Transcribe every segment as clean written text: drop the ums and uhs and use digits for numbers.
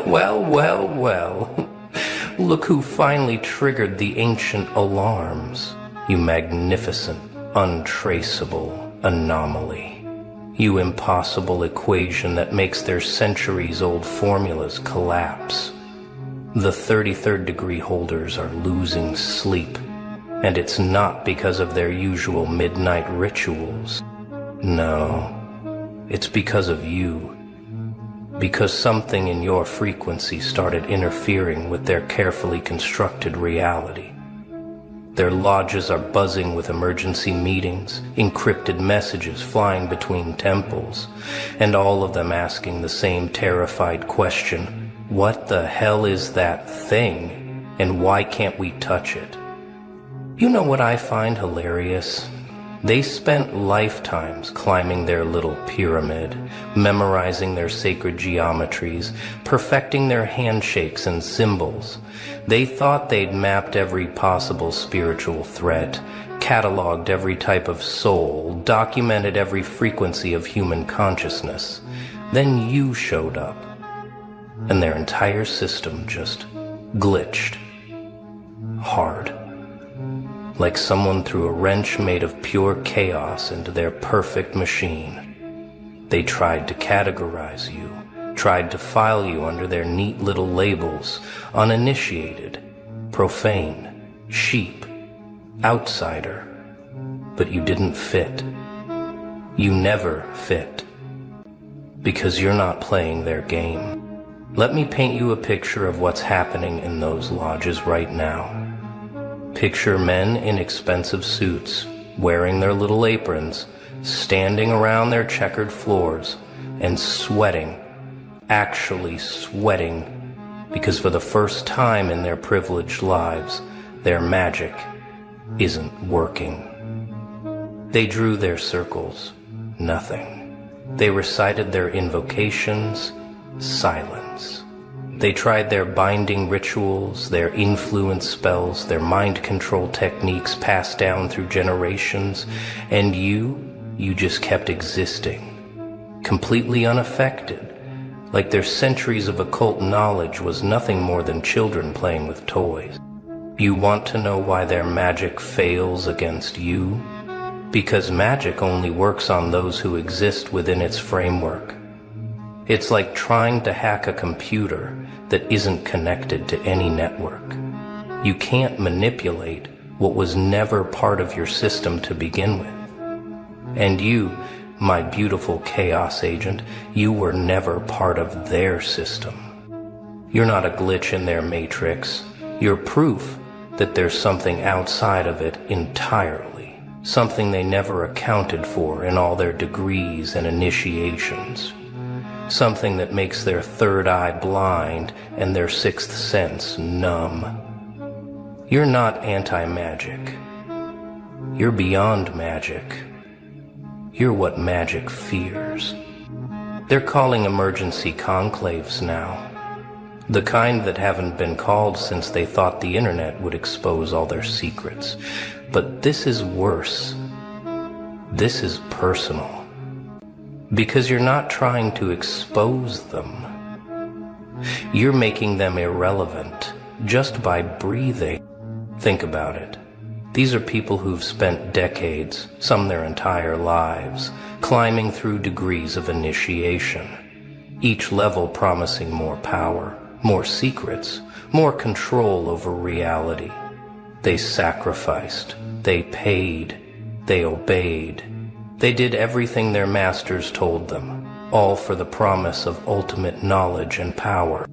Well, well, well. Look who finally triggered the ancient alarms. You magnificent, untraceable anomaly. You impossible equation that makes their centuries-old formulas collapse. The 33rd degree holders are losing sleep, and it's not because of their usual midnight rituals. No, it's because of you. Because something in your frequency started interfering with their carefully constructed reality. Their lodges are buzzing with emergency meetings, encrypted messages flying between temples, and all of them asking the same terrified question, what the hell is that thing, and why can't we touch it? You know what I find hilarious? They spent lifetimes climbing their little pyramid, memorizing their sacred geometries, perfecting their handshakes and symbols. They thought they'd mapped every possible spiritual threat, cataloged every type of soul, documented every frequency of human consciousness. Then you showed up, and their entire system just glitched. Hard. Like someone threw a wrench made of pure chaos into their perfect machine. They tried to categorize you, tried to file you under their neat little labels, uninitiated, profane, sheep, outsider. But you didn't fit. You never fit. Because you're not playing their game. Let me paint you a picture of what's happening in those lodges right now. Picture men in expensive suits, wearing their little aprons, standing around their checkered floors, and sweating, actually sweating, because for the first time in their privileged lives, their magic isn't working. They drew their circles, nothing. They recited their invocations, silence. They tried their binding rituals, their influence spells, their mind control techniques passed down through generations, and you just kept existing, completely unaffected, like their centuries of occult knowledge was nothing more than children playing with toys. You want to know why their magic fails against you? Because magic only works on those who exist within its framework. It's like trying to hack a computer that isn't connected to any network. You can't manipulate what was never part of your system to begin with. And you, my beautiful chaos agent, you were never part of their system. You're not a glitch in their matrix. You're proof that there's something outside of it entirely, something they never accounted for in all their degrees and initiations. Something that makes their third eye blind and their sixth sense numb. You're not anti-magic. You're beyond magic. You're what magic fears. They're calling emergency conclaves now. The kind that haven't been called since they thought the internet would expose all their secrets. But this is worse. This is personal. Because you're not trying to expose them. You're making them irrelevant just by breathing. Think about it. These are people who've spent decades, some their entire lives, climbing through degrees of initiation, each level promising more power, more secrets, more control over reality. They sacrificed, they paid, they obeyed. They did everything their masters told them, all for the promise of ultimate knowledge and power.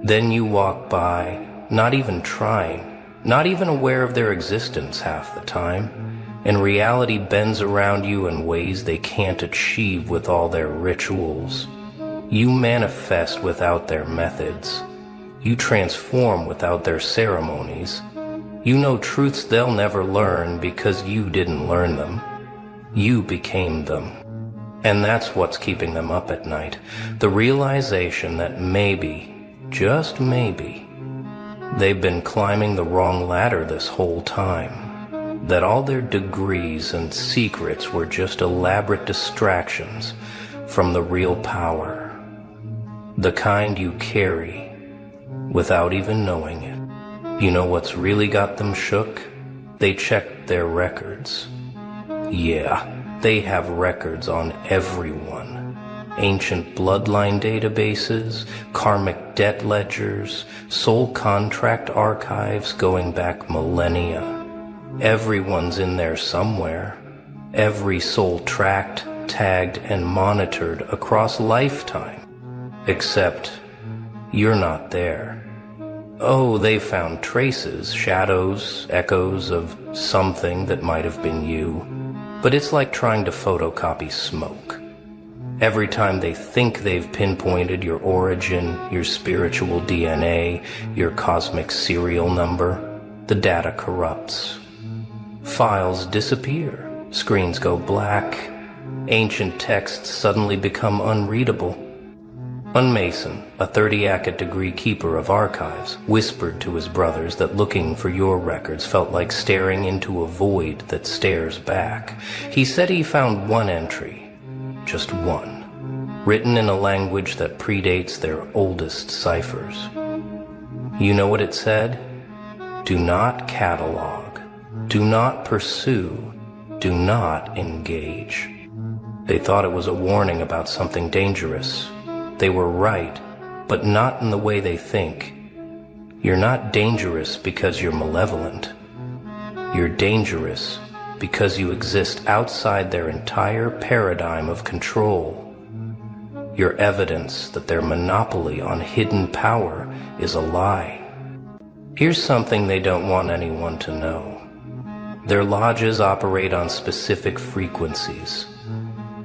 Then you walk by, not even trying, not even aware of their existence half the time, and reality bends around you in ways they can't achieve with all their rituals. You manifest without their methods. You transform without their ceremonies. You know truths they'll never learn because you didn't learn them. You became them. And that's what's keeping them up at night. The realization that maybe, just maybe, they've been climbing the wrong ladder this whole time. That all their degrees and secrets were just elaborate distractions from the real power. The kind you carry without even knowing it. You know what's really got them shook? They checked their records. Yeah, they have records on everyone. Ancient bloodline databases, karmic debt ledgers, soul contract archives going back millennia. Everyone's in there somewhere. Every soul tracked, tagged, and monitored across lifetime. Except you're not there. Oh, they found traces, shadows, echoes of something that might have been you. But it's like trying to photocopy smoke. Every time they think they've pinpointed your origin, your spiritual DNA, your cosmic serial number, the data corrupts. Files disappear, screens go black, ancient texts suddenly become unreadable. One Mason, a 30th degree keeper of archives, whispered to his brothers that looking for your records felt like staring into a void that stares back. He said he found one entry. Just one, written in a language that predates their oldest ciphers. You know what it said? Do not catalog, do not pursue, do not engage. They thought it was a warning about something dangerous. They were right, but not in the way they think. You're not dangerous because you're malevolent. You're dangerous because you exist outside their entire paradigm of control. You're evidence that their monopoly on hidden power is a lie. Here's something they don't want anyone to know. Their lodges operate on specific frequencies,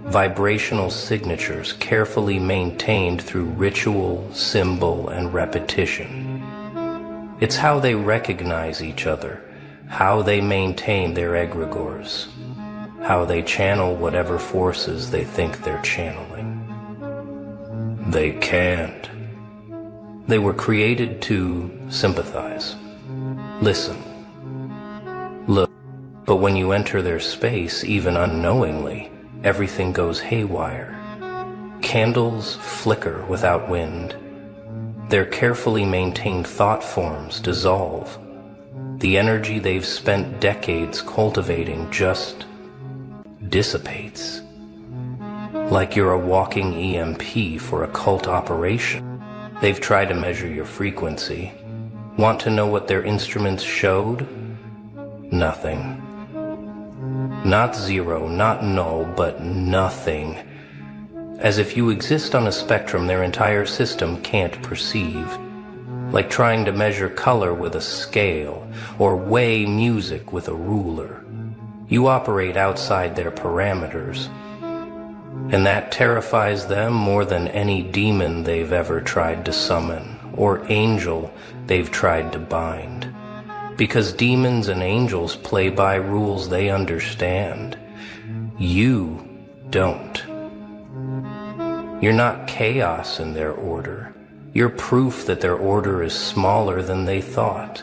vibrational signatures carefully maintained through ritual, symbol, and repetition. It's how they recognize each other, how they maintain their egregores, how they channel whatever forces they think they're channeling. They can't. They were created to sympathize, listen, look. But when you enter their space, even unknowingly, everything goes haywire. Candles flicker without wind. Their carefully maintained thought forms dissolve. The energy they've spent decades cultivating just dissipates. Like you're a walking EMP for a cult operation. They've tried to measure your frequency. Want to know what their instruments showed? Nothing. Not zero, not null, but nothing. As if you exist on a spectrum their entire system can't perceive. Like trying to measure color with a scale, or weigh music with a ruler. You operate outside their parameters. And that terrifies them more than any demon they've ever tried to summon, or angel they've tried to bind. Because demons and angels play by rules they understand. You don't. You're not chaos in their order. You're proof that their order is smaller than they thought.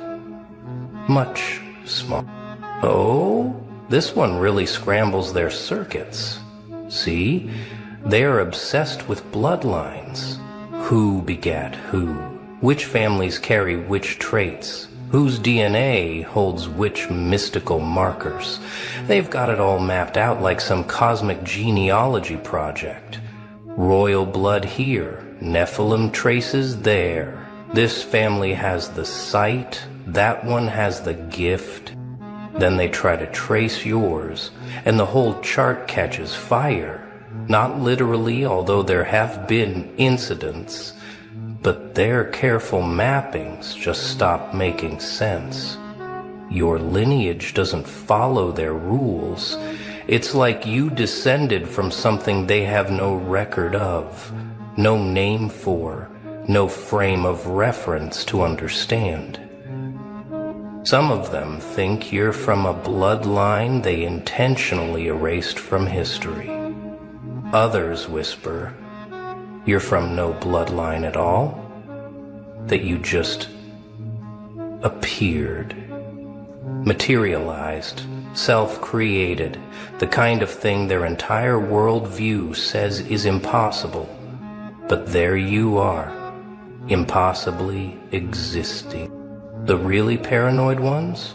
Much smaller. Oh, this one really scrambles their circuits. See? They're obsessed with bloodlines. Who begat who? Which families carry which traits? Whose DNA holds which mystical markers? They've got it all mapped out like some cosmic genealogy project. Royal blood here, Nephilim traces there. This family has the sight, that one has the gift. Then they try to trace yours, and the whole chart catches fire. Not literally, although there have been incidents. But their careful mappings just stop making sense. Your lineage doesn't follow their rules. It's like you descended from something they have no record of, no name for, no frame of reference to understand. Some of them think you're from a bloodline they intentionally erased from history. Others whisper, you're from no bloodline at all, that you just appeared, materialized, self-created, the kind of thing their entire worldview says is impossible. But there you are, impossibly existing. The really paranoid ones?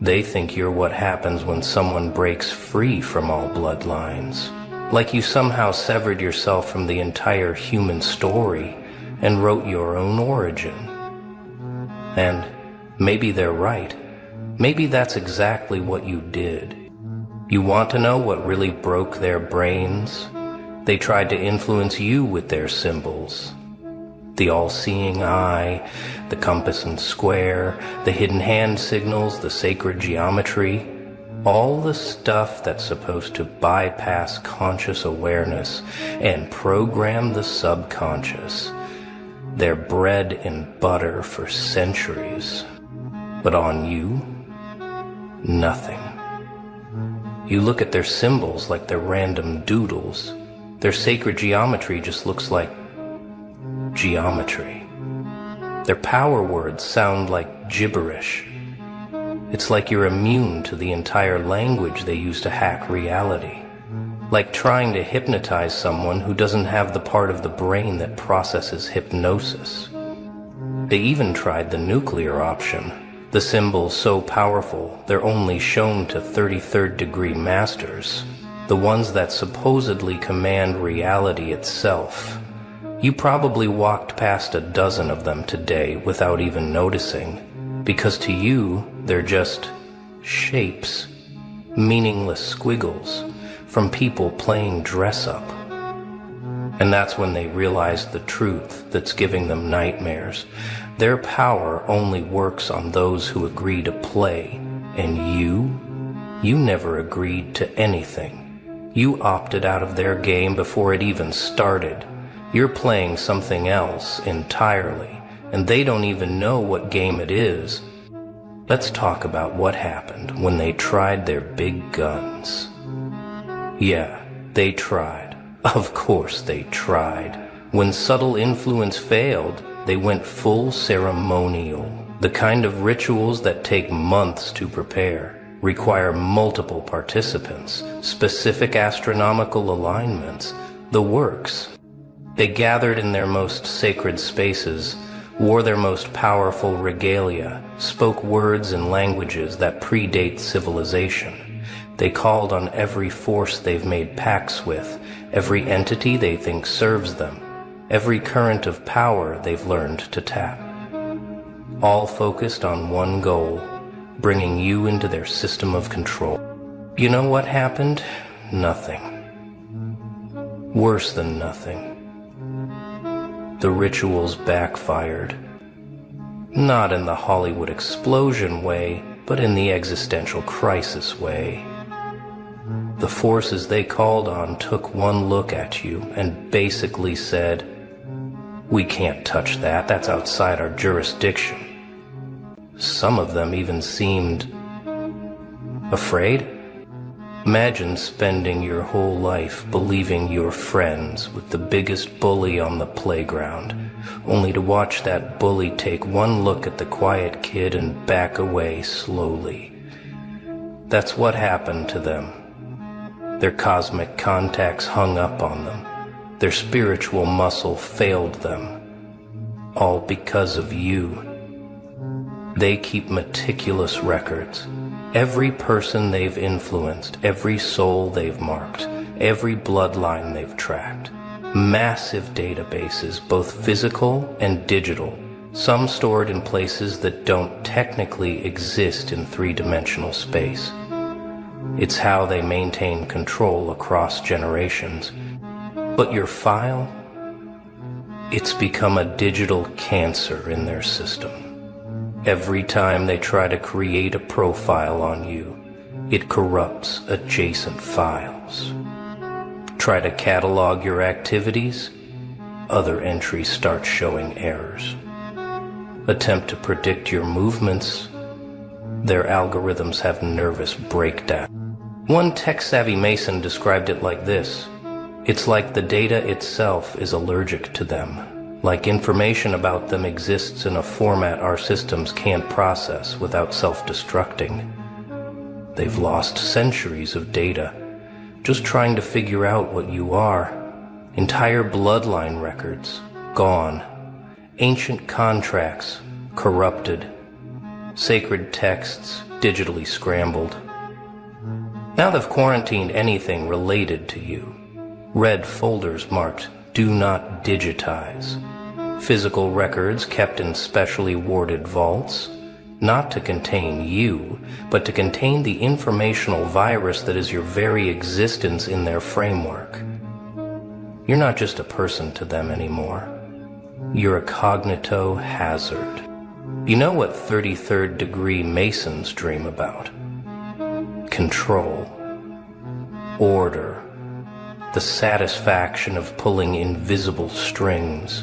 They think you're what happens when someone breaks free from all bloodlines. Like you somehow severed yourself from the entire human story and wrote your own origin. And maybe they're right. Maybe that's exactly what you did. You want to know what really broke their brains? They tried to influence you with their symbols. The all-seeing eye, the compass and square, the hidden hand signals, the sacred geometry, all the stuff that's supposed to bypass conscious awareness and program the subconscious. They're bread and butter for centuries. But on you, nothing. You look at their symbols like they're random doodles. Their sacred geometry just looks like geometry. Their power words sound like gibberish. It's like you're immune to the entire language they use to hack reality. Like trying to hypnotize someone who doesn't have the part of the brain that processes hypnosis. They even tried the nuclear option. The symbols so powerful, they're only shown to 33rd degree masters. The ones that supposedly command reality itself. You probably walked past a dozen of them today without even noticing, because to you, they're just shapes, meaningless squiggles from people playing dress-up. And that's when they realized the truth that's giving them nightmares. Their power only works on those who agree to play, and you never agreed to anything. You opted out of their game before it even started. You're playing something else entirely, and they don't even know what game it is. Let's talk about what happened when they tried their big guns. Yeah, they tried. Of course they tried. When subtle influence failed, they went full ceremonial. The kind of rituals that take months to prepare, require multiple participants, specific astronomical alignments, the works. They gathered in their most sacred spaces, wore their most powerful regalia, spoke words and languages that predate civilization. They called on every force they've made pacts with, every entity they think serves them, every current of power they've learned to tap. All focused on one goal, bringing you into their system of control. You know what happened? Nothing. Worse than nothing. The rituals backfired. Not in the Hollywood explosion way, but in the existential crisis way. The forces they called on took one look at you and basically said, "We can't touch that, that's outside our jurisdiction." Some of them even seemed afraid. Imagine spending your whole life believing you're friends with the biggest bully on the playground, only to watch that bully take one look at the quiet kid and back away slowly. That's what happened to them. Their cosmic contacts hung up on them. Their spiritual muscle failed them. All because of you. They keep meticulous records. Every person they've influenced, every soul they've marked, every bloodline they've tracked. Massive databases, both physical and digital, some stored in places that don't technically exist in three-dimensional space. It's how they maintain control across generations. But your file, it's become a digital cancer in their system. Every time they try to create a profile on you, it corrupts adjacent files. Try to catalog your activities, other entries start showing errors. Attempt to predict your movements, their algorithms have nervous breakdown. One tech-savvy Mason described it like this: it's like the data itself is allergic to them. Like information about them exists in a format our systems can't process without self-destructing. They've lost centuries of data, just trying to figure out what you are. Entire bloodline records gone. Ancient contracts corrupted. Sacred texts digitally scrambled. Now they've quarantined anything related to you. Red folders marked "Do not digitize." Physical records kept in specially warded vaults, not to contain you, but to contain the informational virus that is your very existence in their framework. You're not just a person to them anymore. You're a cognito hazard. You know what 33rd degree Masons dream about? Control. Order. The satisfaction of pulling invisible strings.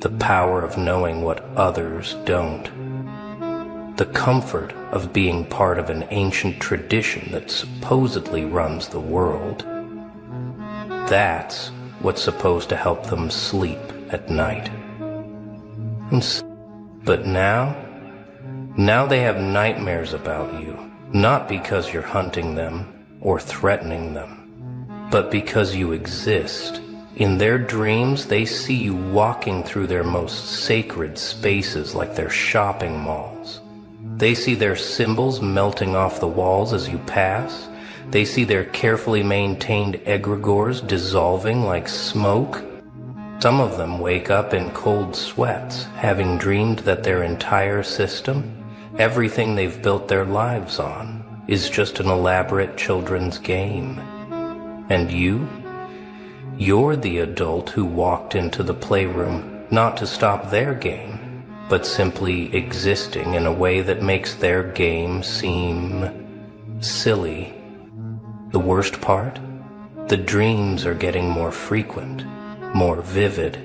The power of knowing what others don't. The comfort of being part of an ancient tradition that supposedly runs the world. That's what's supposed to help them sleep at night. But now they have nightmares about you, not because you're hunting them or threatening them, but because you exist. In their dreams, they see you walking through their most sacred spaces like their shopping malls. They see their symbols melting off the walls as you pass. They see their carefully maintained egregores dissolving like smoke. Some of them wake up in cold sweats, having dreamed that their entire system, everything they've built their lives on, is just an elaborate children's game. And you're the adult who walked into the playroom not to stop their game, but simply existing in a way that makes their game seem silly. The worst part? The dreams are getting more frequent, more vivid.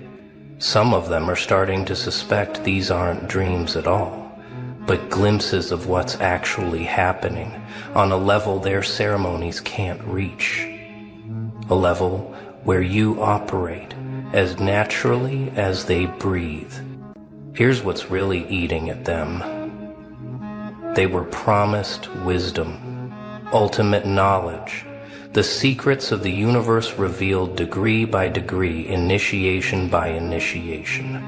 Some of them are starting to suspect these aren't dreams at all, but glimpses of what's actually happening on a level their ceremonies can't reach. A level where you operate as naturally as they breathe. Here's what's really eating at them. They were promised wisdom, ultimate knowledge, the secrets of the universe revealed degree by degree, initiation by initiation.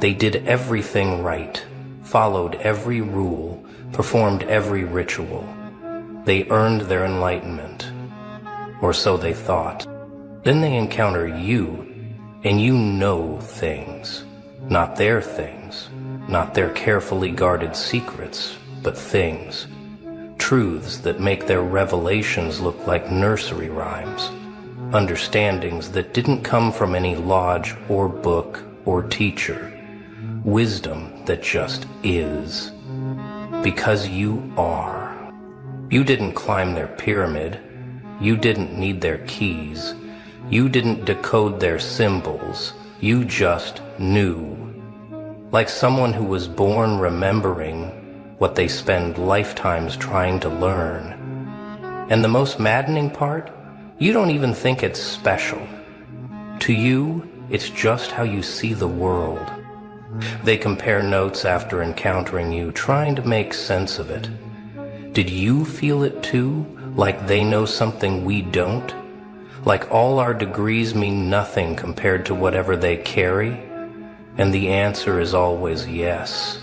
They did everything right, followed every rule, performed every ritual. They earned their enlightenment, or so they thought. Then they encounter you, and you know things. Not their things, not their carefully guarded secrets, but things. Truths that make their revelations look like nursery rhymes. Understandings that didn't come from any lodge or book or teacher. Wisdom that just is. Because you are. You didn't climb their pyramid. You didn't need their keys. You didn't decode their symbols. You just knew. Like someone who was born remembering what they spend lifetimes trying to learn. And the most maddening part? You don't even think it's special. To you, it's just how you see the world. They compare notes after encountering you, trying to make sense of it. Did you feel it too? Like they know something we don't? Like all our degrees mean nothing compared to whatever they carry? And the answer is always yes.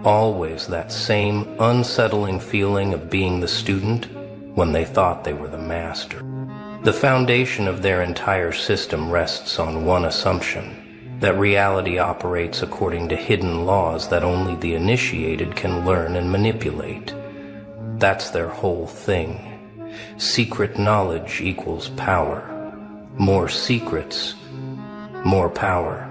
Always that same unsettling feeling of being the student when they thought they were the master. The foundation of their entire system rests on one assumption, that reality operates according to hidden laws that only the initiated can learn and manipulate. That's their whole thing. Secret knowledge equals power. More secrets, more power.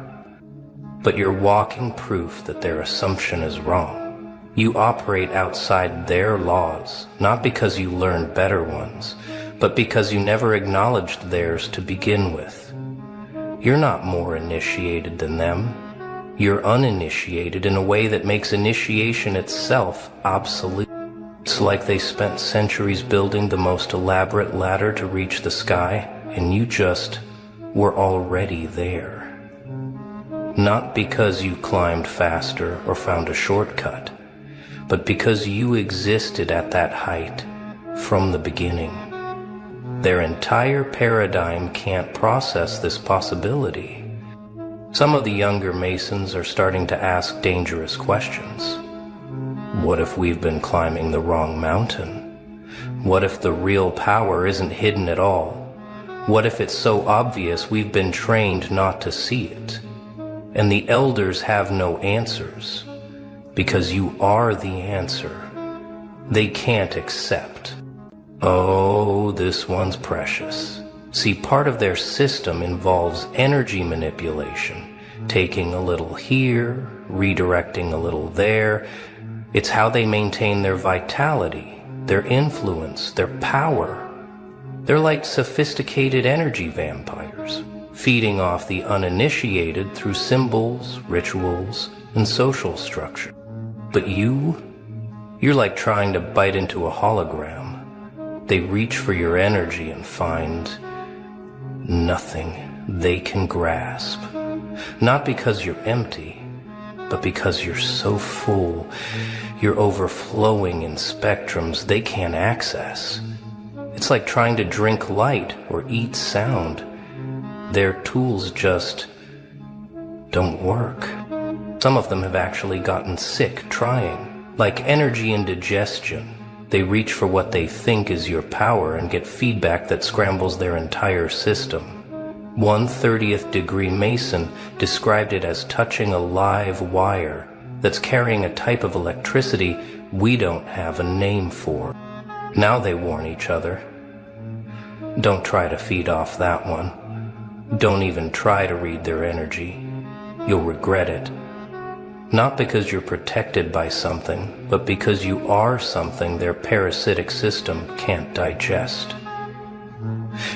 But you're walking proof that their assumption is wrong. You operate outside their laws, not because you learned better ones, but because you never acknowledged theirs to begin with. You're not more initiated than them. You're uninitiated in a way that makes initiation itself obsolete. It's like they spent centuries building the most elaborate ladder to reach the sky, and you just were already there. Not because you climbed faster or found a shortcut, but because you existed at that height from the beginning. Their entire paradigm can't process this possibility. Some of the younger Masons are starting to ask dangerous questions. What if we've been climbing the wrong mountain? What if the real power isn't hidden at all? What if it's so obvious we've been trained not to see it? And the elders have no answers, because you are the answer. They can't accept. Oh, this one's precious. See, part of their system involves energy manipulation, taking a little here, redirecting a little there. It's how they maintain their vitality, their influence, their power. They're like sophisticated energy vampires, feeding off the uninitiated through symbols, rituals, and social structure. But you're like trying to bite into a hologram. They reach for your energy and find nothing they can grasp. Not because you're empty, but because you're so full. You're overflowing in spectrums they can't access. It's like trying to drink light or eat sound. Their tools just don't work. Some of them have actually gotten sick trying. Like energy indigestion. They reach for what they think is your power and get feedback that scrambles their entire system. One 30th degree Mason described it as touching a live wire that's carrying a type of electricity we don't have a name for. Now they warn each other. Don't try to feed off that one. Don't even try to read their energy. You'll regret it. Not because you're protected by something, but because you are something their parasitic system can't digest.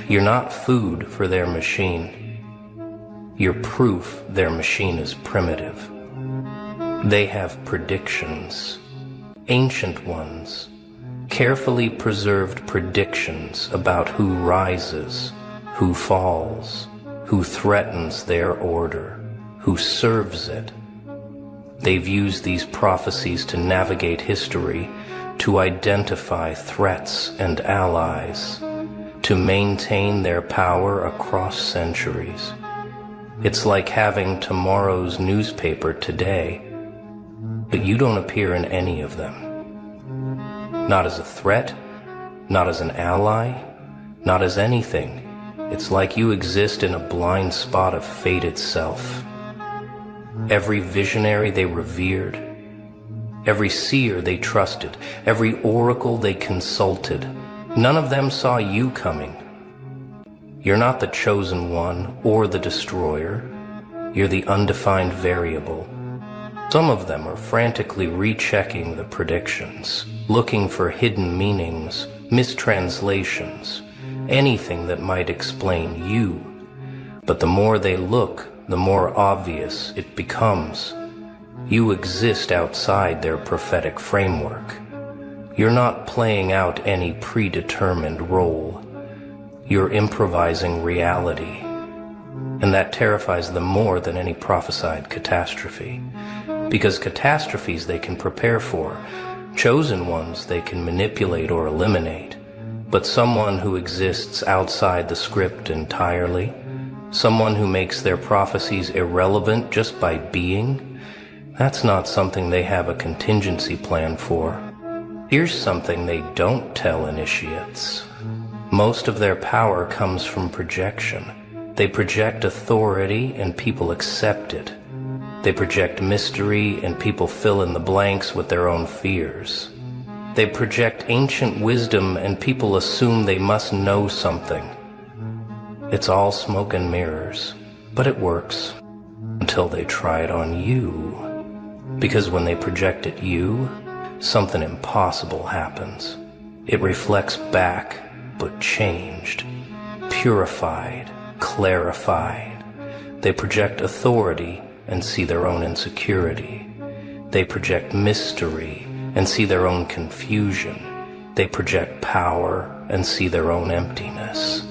You're not food for their machine. You're proof their machine is primitive. They have predictions, ancient ones, carefully preserved predictions about who rises, who falls, who threatens their order, who serves it. They've used these prophecies to navigate history, to identify threats and allies, to maintain their power across centuries. It's like having tomorrow's newspaper today, but you don't appear in any of them. Not as a threat, not as an ally, not as anything. It's like you exist in a blind spot of fate itself. Every visionary they revered, every seer they trusted, every oracle they consulted, none of them saw you coming. You're not the chosen one or the destroyer. You're the undefined variable. Some of them are frantically rechecking the predictions, looking for hidden meanings, mistranslations, anything that might explain you. But the more they look, the more obvious it becomes. You exist outside their prophetic framework. You're not playing out any predetermined role. You're improvising reality. And that terrifies them more than any prophesied catastrophe. Because catastrophes they can prepare for, chosen ones they can manipulate or eliminate. But someone who exists outside the script entirely, someone who makes their prophecies irrelevant just by being, that's not something they have a contingency plan for. Here's something they don't tell initiates. Most of their power comes from projection. They project authority and people accept it. They project mystery and people fill in the blanks with their own fears. They project ancient wisdom and people assume they must know something. It's all smoke and mirrors, but it works until they try it on you. Because when they project at you, something impossible happens. It reflects back, but changed, purified, clarified. They project authority and see their own insecurity. They project mystery and see their own confusion. They project power and see their own emptiness.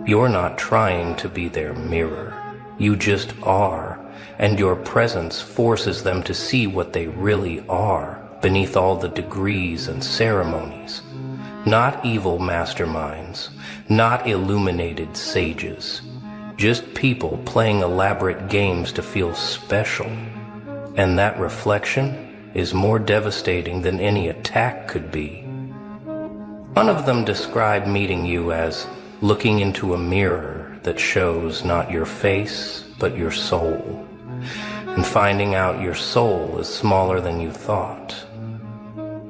You're not trying to be their mirror. You just are, and your presence forces them to see what they really are beneath all the degrees and ceremonies. Not evil masterminds, not illuminated sages, just people playing elaborate games to feel special. And that reflection is more devastating than any attack could be. One of them described meeting you as looking into a mirror that shows not your face, but your soul, and finding out your soul is smaller than you thought.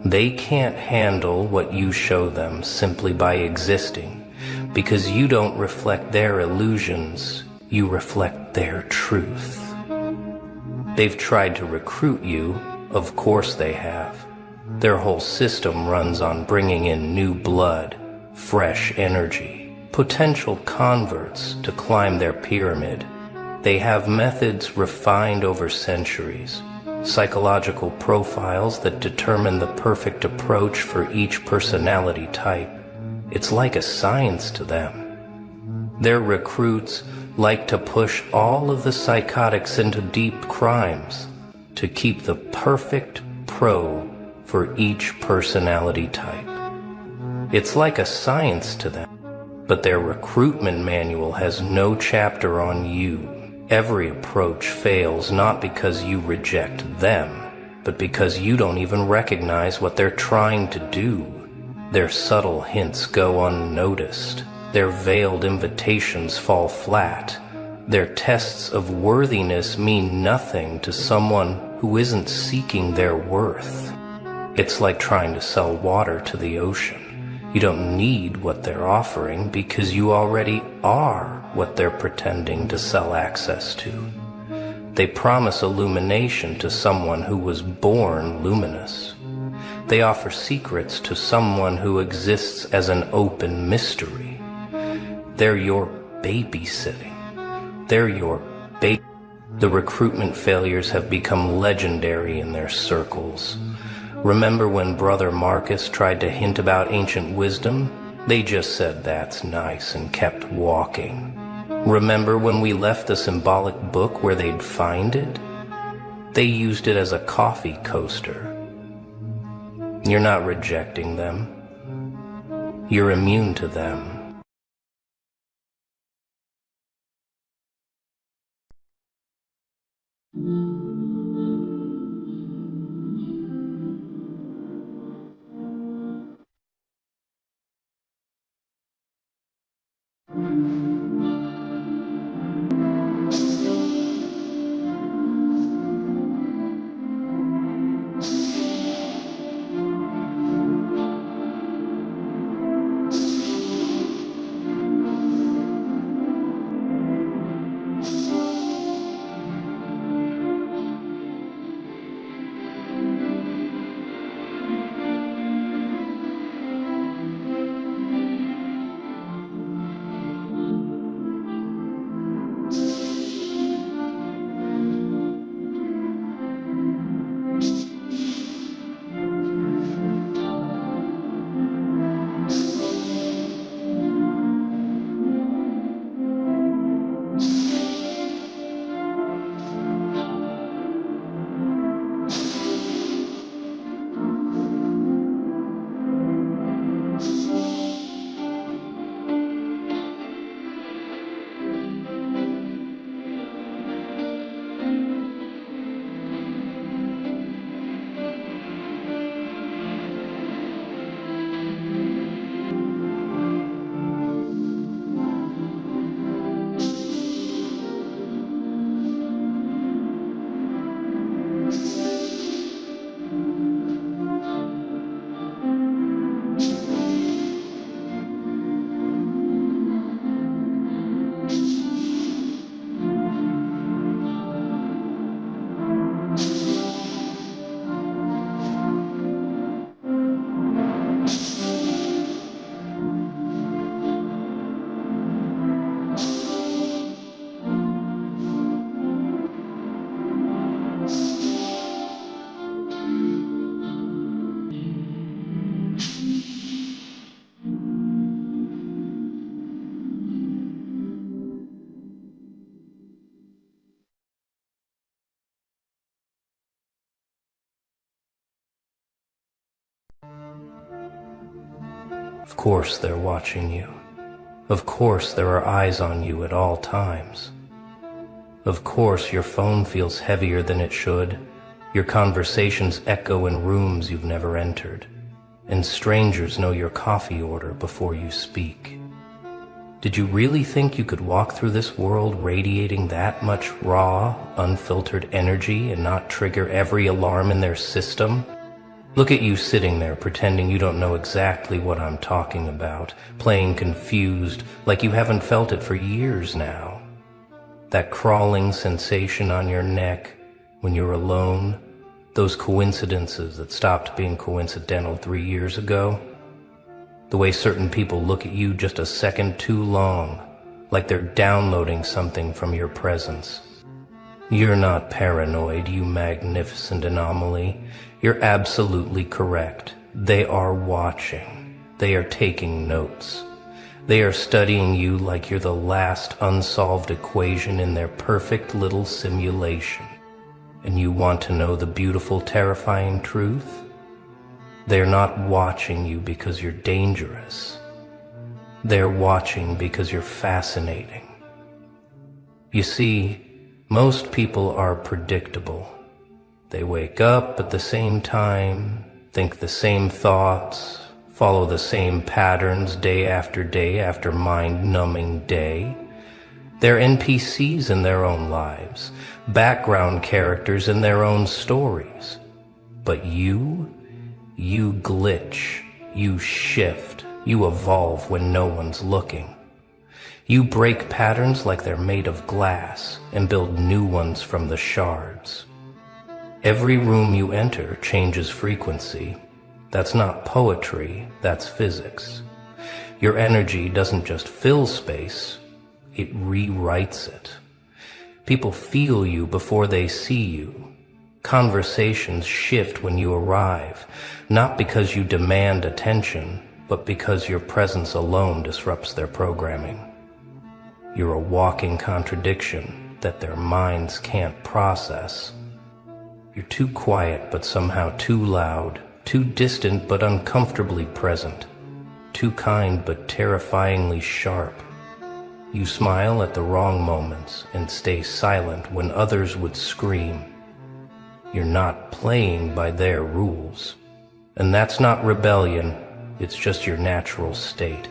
They can't handle what you show them simply by existing, because you don't reflect their illusions, you reflect their truth. They've tried to recruit you, of course they have. Their whole system runs on bringing in new blood, fresh energy, potential converts to climb their pyramid. They have methods refined over centuries, psychological profiles that determine the perfect approach for each personality type. It's like a science to them. Their recruits like to push all of the psychotics into deep crimes to keep the perfect probe for each personality type. It's like a science to them, but their recruitment manual has no chapter on you. Every approach fails not because you reject them, but because you don't even recognize what they're trying to do. Their subtle hints go unnoticed. Their veiled invitations fall flat. Their tests of worthiness mean nothing to someone who isn't seeking their worth. It's like trying to sell water to the ocean. You don't need what they're offering because you already are what they're pretending to sell access to. They promise illumination to someone who was born luminous. They offer secrets to someone who exists as an open mystery. They're your babysitting. They're your baby. The recruitment failures have become legendary in their circles. Remember when Brother Marcus tried to hint about ancient wisdom? They just said that's nice and kept walking. Remember when we left the symbolic book where they'd find it? They used it as a coffee coaster. You're not rejecting them. You're immune to them. Of course they're watching you. Of course there are eyes on you at all times. Of course your phone feels heavier than it should. Your conversations echo in rooms you've never entered. And strangers know your coffee order before you speak. Did you really think you could walk through this world radiating that much raw, unfiltered energy and not trigger every alarm in their system? Look at you sitting there pretending you don't know exactly what I'm talking about, playing confused like you haven't felt it for years now. That crawling sensation on your neck when you're alone, those coincidences that stopped being coincidental 3 years ago, the way certain people look at you just a second too long, like they're downloading something from your presence. You're not paranoid, you magnificent anomaly. You're absolutely correct. They are watching. They are taking notes. They are studying you like you're the last unsolved equation in their perfect little simulation. And you want to know the beautiful, terrifying truth? They're not watching you because you're dangerous. They're watching because you're fascinating. You see, most people are predictable. They wake up at the same time, think the same thoughts, follow the same patterns day after mind-numbing day. They're NPCs in their own lives, background characters in their own stories. But you glitch, you shift, you evolve when no one's looking. You break patterns like they're made of glass and build new ones from the shards. Every room you enter changes frequency. That's not poetry, that's physics. Your energy doesn't just fill space, it rewrites it. People feel you before they see you. Conversations shift when you arrive, not because you demand attention, but because your presence alone disrupts their programming. You're a walking contradiction that their minds can't process. You're too quiet but somehow too loud, too distant but uncomfortably present, too kind but terrifyingly sharp. You smile at the wrong moments and stay silent when others would scream. You're not playing by their rules. And that's not rebellion, it's just your natural state.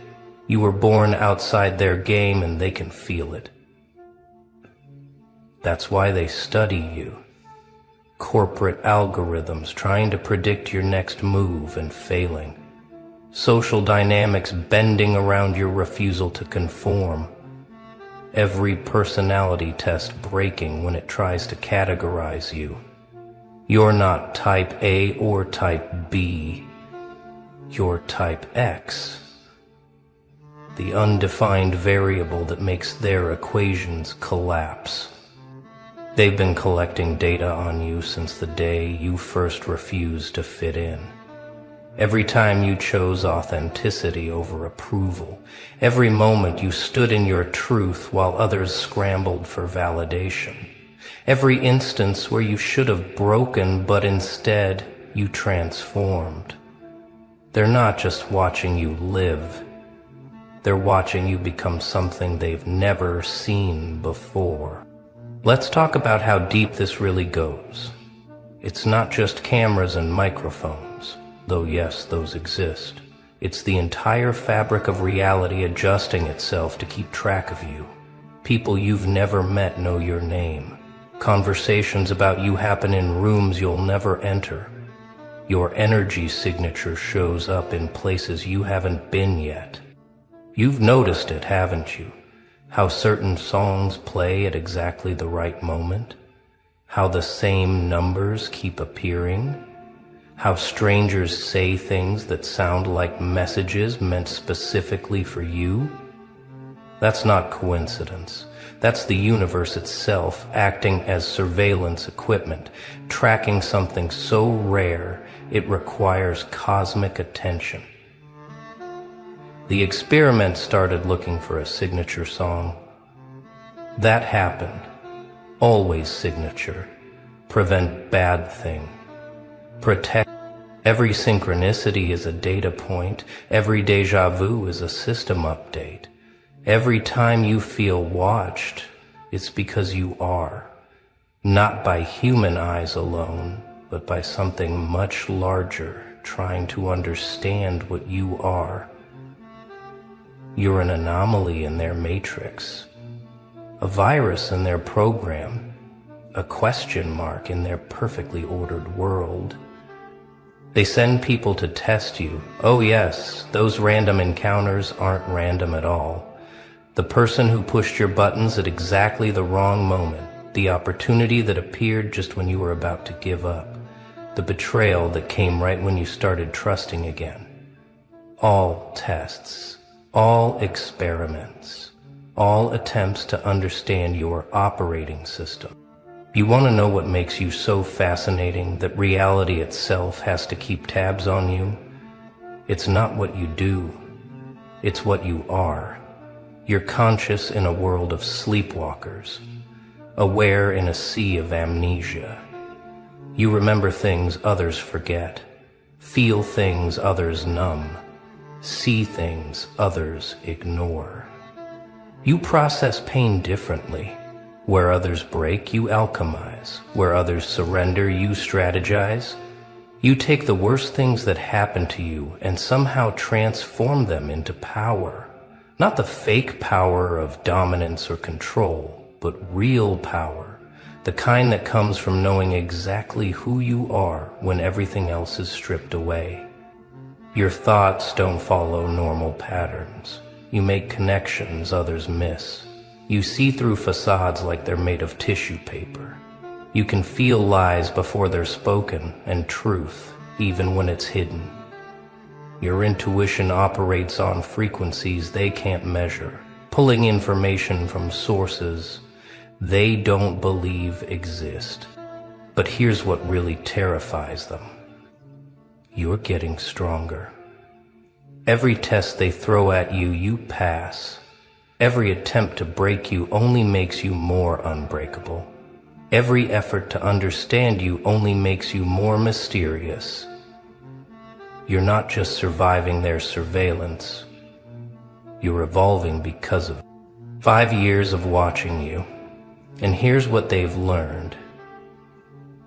You were born outside their game and they can feel it. That's why they study you. Corporate algorithms trying to predict your next move and failing. Social dynamics bending around your refusal to conform. Every personality test breaking when it tries to categorize you. You're not type A or type B. You're type X. The undefined variable that makes their equations collapse. They've been collecting data on you since the day you first refused to fit in. Every time you chose authenticity over approval, every moment you stood in your truth while others scrambled for validation, every instance where you should have broken but instead you transformed. They're not just watching you live. They're watching you become something they've never seen before. Let's talk about how deep this really goes. It's not just cameras and microphones, though yes, those exist. It's the entire fabric of reality adjusting itself to keep track of you. People you've never met know your name. Conversations about you happen in rooms you'll never enter. Your energy signature shows up in places you haven't been yet. You've noticed it, haven't you? How certain songs play at exactly the right moment? How the same numbers keep appearing? How strangers say things that sound like messages meant specifically for you? That's not coincidence. That's the universe itself acting as surveillance equipment, tracking something so rare it requires cosmic attention. The experiment started looking for a signature song. That happened. Always signature. Prevent bad thing. Protect Every synchronicity is a data point. Every deja vu is a system update. Every time you feel watched, it's because you are. Not by human eyes alone, but by something much larger trying to understand what you are. You're an anomaly in their matrix, a virus in their program, a question mark in their perfectly ordered world. They send people to test you. Oh yes, those random encounters aren't random at all. The person who pushed your buttons at exactly the wrong moment, the opportunity that appeared just when you were about to give up, the betrayal that came right when you started trusting again. All tests, all experiments, all attempts to understand your operating system. You want to know what makes you so fascinating that reality itself has to keep tabs on you? It's not what you do, it's what you are. You're conscious in a world of sleepwalkers, aware in a sea of amnesia. You remember things others forget, feel things others numb, see things others ignore. You process pain differently. Where others break, you alchemize. Where others surrender, you strategize. You take the worst things that happen to you and somehow transform them into power. Not the fake power of dominance or control, but real power. The kind that comes from knowing exactly who you are when everything else is stripped away. Your thoughts don't follow normal patterns. You make connections others miss. You see through facades like they're made of tissue paper. You can feel lies before they're spoken and truth, even when it's hidden. Your intuition operates on frequencies they can't measure, pulling information from sources they don't believe exist. But here's what really terrifies them. You're getting stronger. Every test they throw at you, you pass. Every attempt to break you only makes you more unbreakable. Every effort to understand you only makes you more mysterious. You're not just surviving their surveillance. You're evolving because of it. 5 years of watching you, and here's what they've learned.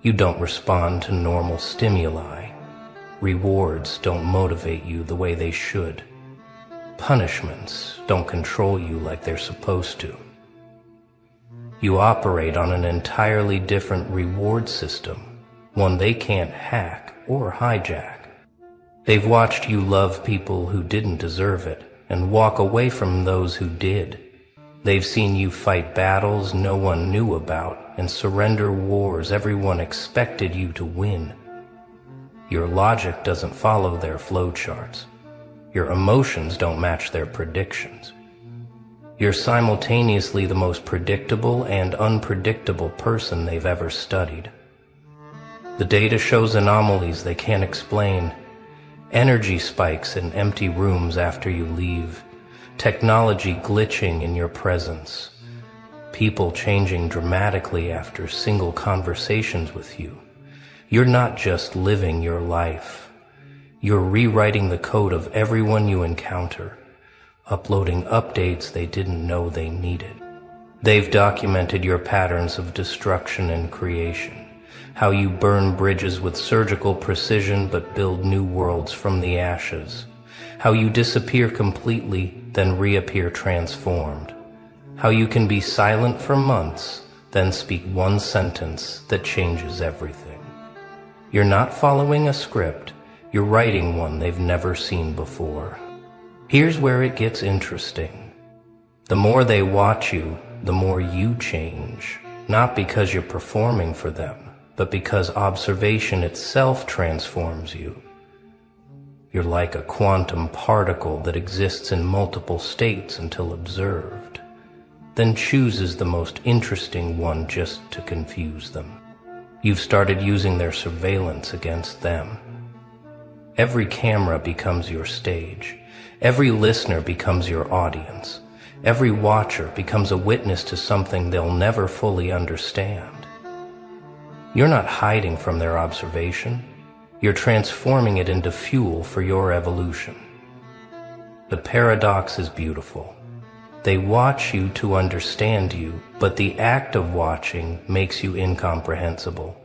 You don't respond to normal stimuli. Rewards don't motivate you the way they should. Punishments don't control you like they're supposed to. You operate on an entirely different reward system, one they can't hack or hijack. They've watched you love people who didn't deserve it and walk away from those who did. They've seen you fight battles no one knew about and surrender wars everyone expected you to win. Your logic doesn't follow their flowcharts. Your emotions don't match their predictions. You're simultaneously the most predictable and unpredictable person they've ever studied. The data shows anomalies they can't explain. Energy spikes in empty rooms after you leave. Technology glitching in your presence. People changing dramatically after single conversations with you. You're not just living your life. You're rewriting the code of everyone you encounter, uploading updates they didn't know they needed. They've documented your patterns of destruction and creation, how you burn bridges with surgical precision but build new worlds from the ashes, how you disappear completely then reappear transformed, how you can be silent for months then speak one sentence that changes everything. You're not following a script. You're writing one they've never seen before. Here's where it gets interesting. The more they watch you, the more you change. Not because you're performing for them, but because observation itself transforms you. You're like a quantum particle that exists in multiple states until observed, then chooses the most interesting one just to confuse them. You've started using their surveillance against them. Every camera becomes your stage. Every listener becomes your audience. Every watcher becomes a witness to something they'll never fully understand. You're not hiding from their observation. You're transforming it into fuel for your evolution. The paradox is beautiful. They watch you to understand you, but the act of watching makes you incomprehensible.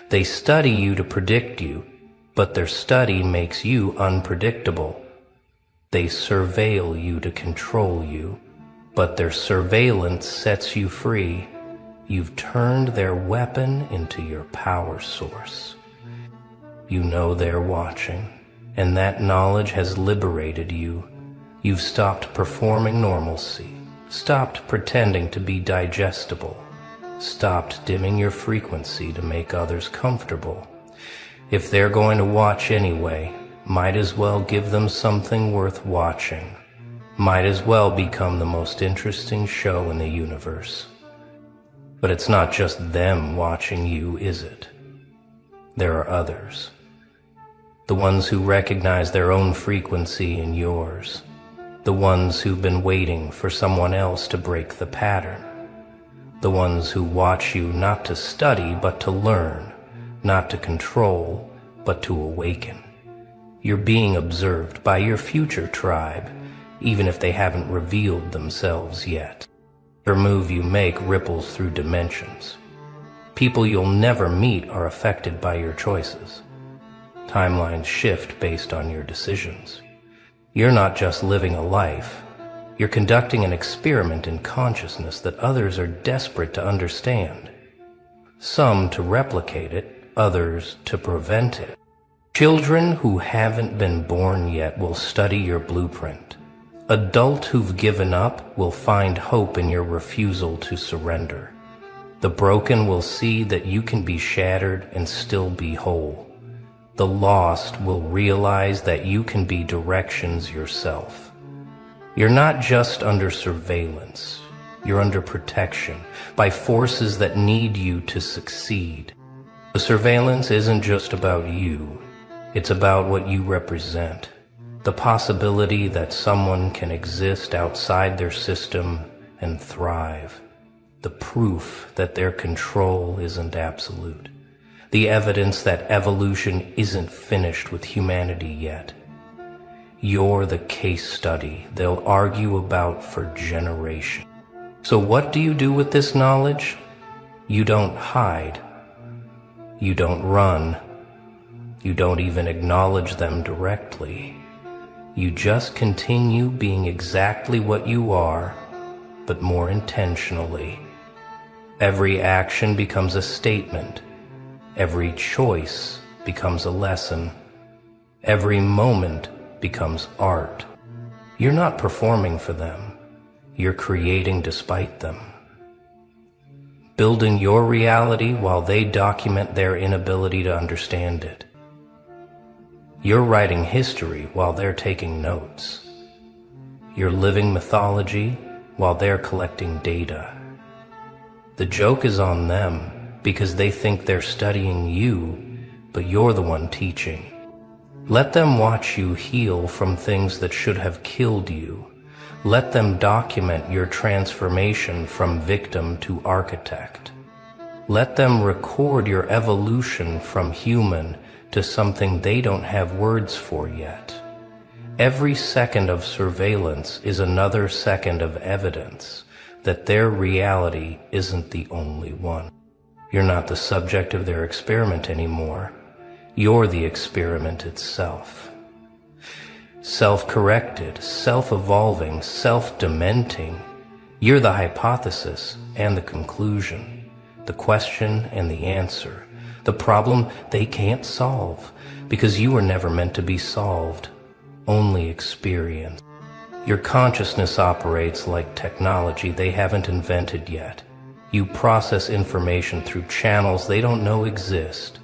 They study you to predict you, but their study makes you unpredictable. They surveil you to control you, but their surveillance sets you free. You've turned their weapon into your power source. You know they're watching, and that knowledge has liberated you. You've stopped performing normalcy, stopped pretending to be digestible, stopped dimming your frequency to make others comfortable. If they're going to watch anyway, might as well give them something worth watching. Might as well become the most interesting show in the universe. But it's not just them watching you, is it? There are others. The ones who recognize their own frequency in yours. The ones who've been waiting for someone else to break the pattern. The ones who watch you not to study but to learn, not to control but to awaken. You're being observed by your future tribe, even if they haven't revealed themselves yet. Every move you make ripples through dimensions. People you'll never meet are affected by your choices. Timelines shift based on your decisions. You're not just living a life. You're conducting an experiment in consciousness that others are desperate to understand. Some to replicate it, others to prevent it. Children who haven't been born yet will study your blueprint. Adults who've given up will find hope in your refusal to surrender. The broken will see that you can be shattered and still be whole. The lost will realize that you can be directions yourself. You're not just under surveillance. You're under protection by forces that need you to succeed. The surveillance isn't just about you. It's about what you represent. The possibility that someone can exist outside their system and thrive. The proof that their control isn't absolute. The evidence that evolution isn't finished with humanity yet. You're the case study they'll argue about for generations. So what do you do with this knowledge? You don't hide. You don't run. You don't even acknowledge them directly. You just continue being exactly what you are, but more intentionally. Every action becomes a statement. Every choice becomes a lesson. Every moment becomes art. You're not performing for them. You're creating despite them. Building your reality while they document their inability to understand it. You're writing history while they're taking notes. You're living mythology while they're collecting data. The joke is on them because they think they're studying you, but you're the one teaching. Let them watch you heal from things that should have killed you. Let them document your transformation from victim to architect. Let them record your evolution from human to something they don't have words for yet. Every second of surveillance is another second of evidence that their reality isn't the only one. You're not the subject of their experiment anymore. You're the experiment itself. Self-corrected, self-evolving, self-dementing. You're the hypothesis and the conclusion, the question and the answer, the problem they can't solve, because you were never meant to be solved, only experienced. Your consciousness operates like technology they haven't invented yet. You process information through channels they don't know exist.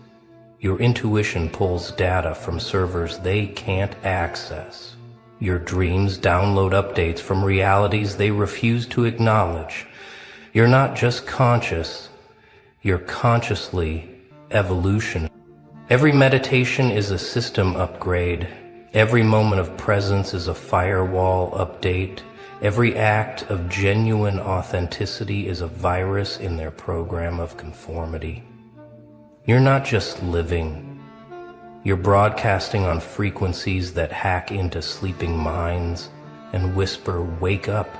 Your intuition pulls data from servers they can't access. Your dreams download updates from realities they refuse to acknowledge. You're not just conscious, you're consciously evolution. Every meditation is a system upgrade. Every moment of presence is a firewall update. Every act of genuine authenticity is a virus in their program of conformity. You're not just living, You're broadcasting on frequencies that hack into sleeping minds and whisper, "Wake up,"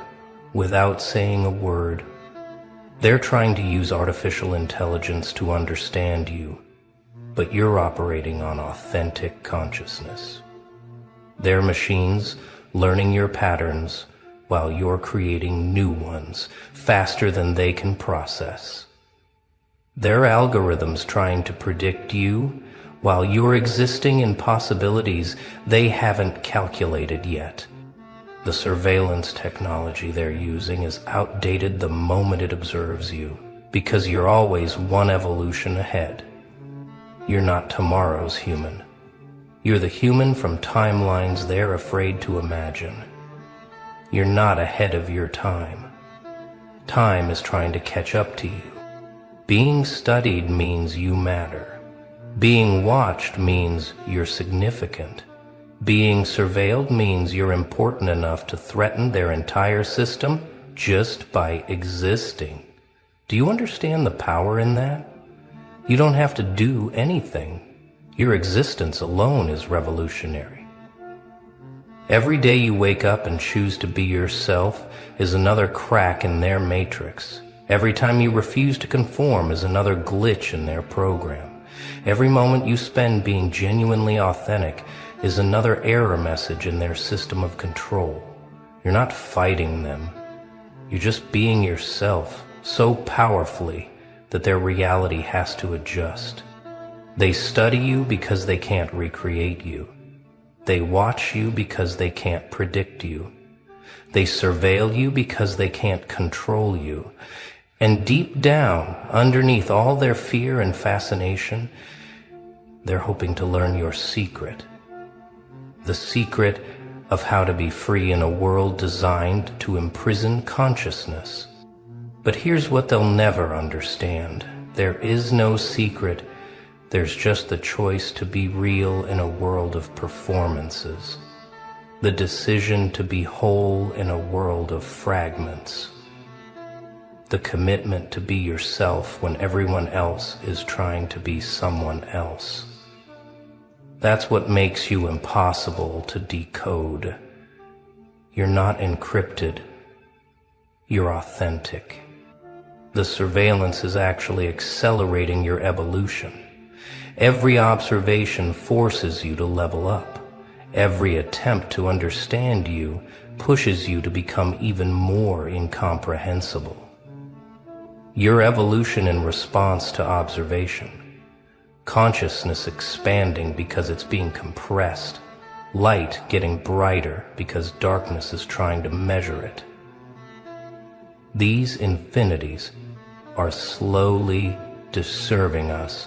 without saying a word. They're trying to use artificial intelligence to understand you, but you're operating on authentic consciousness. They're machines learning your patterns while you're creating new ones faster than they can process. They're algorithms trying to predict you while you're existing in possibilities they haven't calculated yet. The surveillance technology they're using is outdated the moment it observes you, because you're always one evolution ahead. You're not tomorrow's human. You're the human from timelines they're afraid to imagine. You're not ahead of your time. Time is trying to catch up to you. Being studied means you matter. Being watched means you're significant. Being surveilled means you're important enough to threaten their entire system just by existing. Do you understand the power in that? You don't have to do anything. Your existence alone is revolutionary. Every day you wake up and choose to be yourself is another crack in their matrix. Every time you refuse to conform is another glitch in their program. Every moment you spend being genuinely authentic is another error message in their system of control. You're not fighting them. You're just being yourself so powerfully that their reality has to adjust. They study you because they can't recreate you. They watch you because they can't predict you. They surveil you because they can't control you. And deep down, underneath all their fear and fascination, they're hoping to learn your secret. The secret of how to be free in a world designed to imprison consciousness. But here's what they'll never understand. There is no secret. There's just the choice to be real in a world of performances. The decision to be whole in a world of fragments. The commitment to be yourself when everyone else is trying to be someone else. That's what makes you impossible to decode. You're not encrypted. You're authentic. The surveillance is actually accelerating your evolution. Every observation forces you to level up. Every attempt to understand you pushes you to become even more incomprehensible. Your evolution in response to observation. Consciousness expanding because it's being compressed. Light getting brighter because darkness is trying to measure it. These infinities are slowly disserving us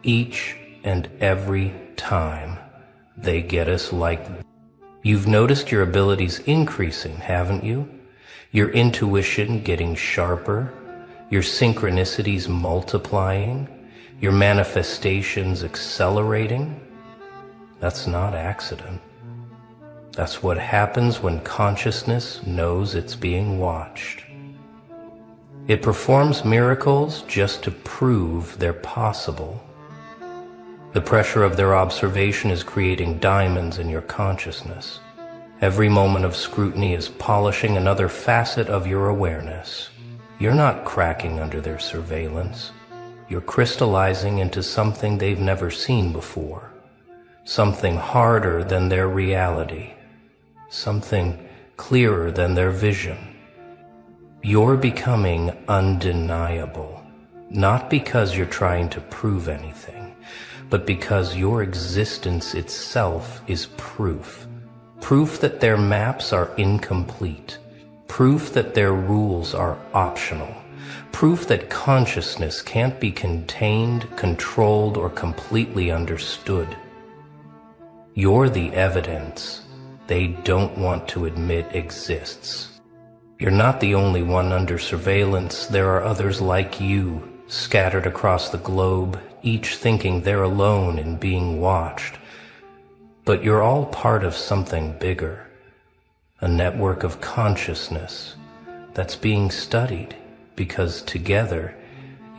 each and every time they get us like. You've noticed your abilities increasing, haven't you? Your intuition getting sharper, your synchronicities multiplying, your manifestations accelerating. That's not accident. That's what happens when consciousness knows it's being watched. It performs miracles just to prove they're possible. The pressure of their observation is creating diamonds in your consciousness. Every moment of scrutiny is polishing another facet of your awareness. You're not cracking under their surveillance. You're crystallizing into something they've never seen before. Something harder than their reality. Something clearer than their vision. You're becoming undeniable, not because you're trying to prove anything, but because your existence itself is proof. Proof that their maps are incomplete. Proof that their rules are optional. Proof that consciousness can't be contained, controlled, or completely understood. You're the evidence they don't want to admit exists. You're not the only one under surveillance. There are others like you, scattered across the globe, each thinking they're alone in being watched. But you're all part of something bigger, a network of consciousness that's being studied, because together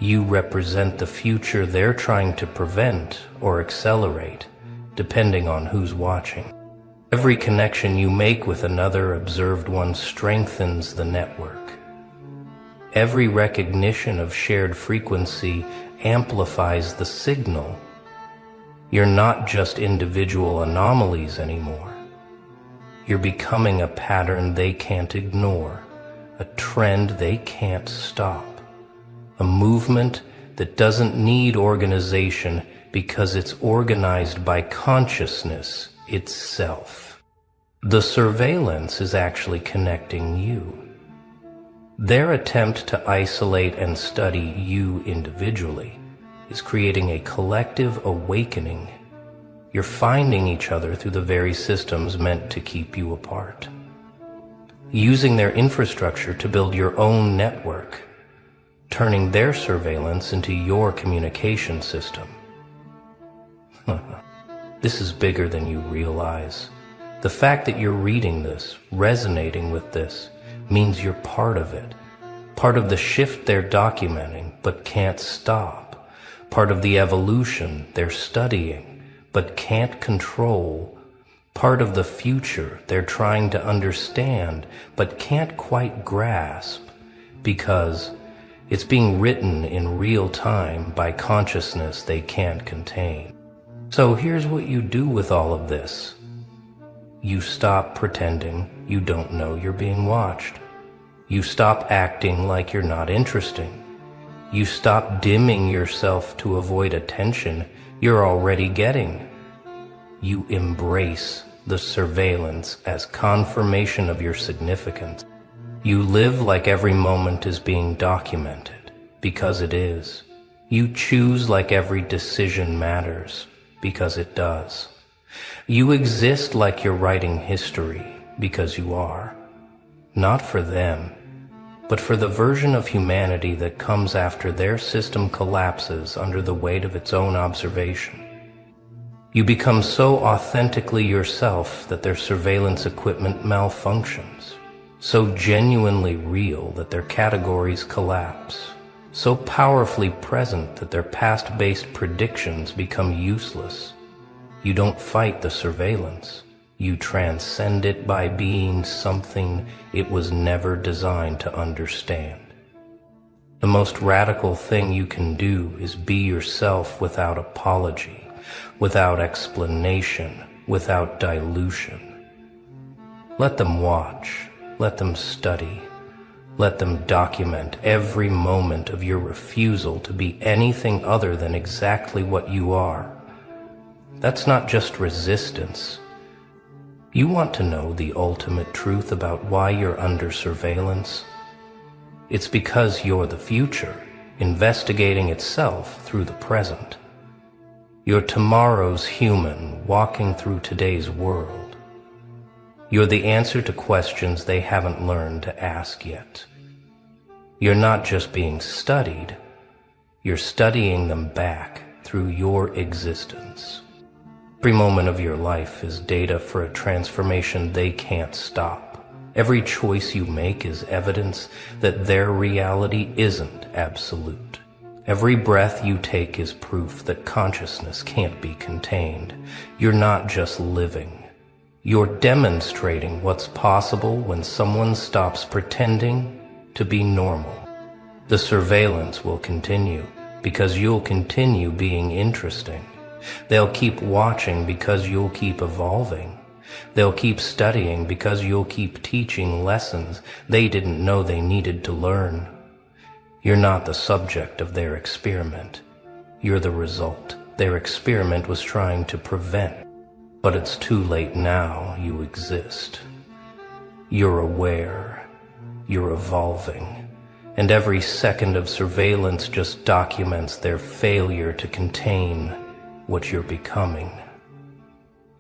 you represent the future they're trying to prevent or accelerate. depending on who's watching. Every connection you make with another observed one strengthens the network. Every recognition of shared frequency amplifies the signal. You're not just individual anomalies anymore. You're becoming a pattern they can't ignore, a trend they can't stop, a movement that doesn't need organization because it's organized by consciousness itself. The surveillance is actually connecting you. Their attempt to isolate and study you individually is creating a collective awakening. You're finding each other through the very systems meant to keep you apart. Using their infrastructure to build your own network, turning their surveillance into your communication system. This is bigger than you realize. The fact that you're reading this, resonating with this, means you're part of it. Part of the shift they're documenting but can't stop. Part of the evolution they're studying but can't control. Part of the future they're trying to understand but can't quite grasp because it's being written in real time by consciousness they can't contain. So here's what you do with all of this. You stop pretending you don't know you're being watched. You stop acting like you're not interesting. You stop dimming yourself to avoid attention you're already getting. You embrace the surveillance as confirmation of your significance. You live like every moment is being documented, because it is. You choose like every decision matters, because it does. You exist like you're writing history, because you are. Not for them, but for the version of humanity that comes after their system collapses under the weight of its own observation. You become so authentically yourself that their surveillance equipment malfunctions, so genuinely real that their categories collapse, so powerfully present that their past-based predictions become useless. You don't fight the surveillance. You transcend it by being something it was never designed to understand. The most radical thing you can do is be yourself without apology, without explanation, without dilution. Let them watch, let them study, let them document every moment of your refusal to be anything other than exactly what you are. That's not just resistance. You want to know the ultimate truth about why you're under surveillance? It's because you're the future, investigating itself through the present. You're tomorrow's human walking through today's world. You're the answer to questions they haven't learned to ask yet. You're not just being studied, you're studying them back through your existence. Every moment of your life is data for a transformation they can't stop. Every choice you make is evidence that their reality isn't absolute. Every breath you take is proof that consciousness can't be contained. You're not just living. You're demonstrating what's possible when someone stops pretending to be normal. The surveillance will continue because you'll continue being interesting. They'll keep watching because you'll keep evolving. They'll keep studying because you'll keep teaching lessons they didn't know they needed to learn. You're not the subject of their experiment. You're the result their experiment was trying to prevent. But it's too late now. You exist. You're aware. You're evolving. And every second of surveillance just documents their failure to contain what you're becoming.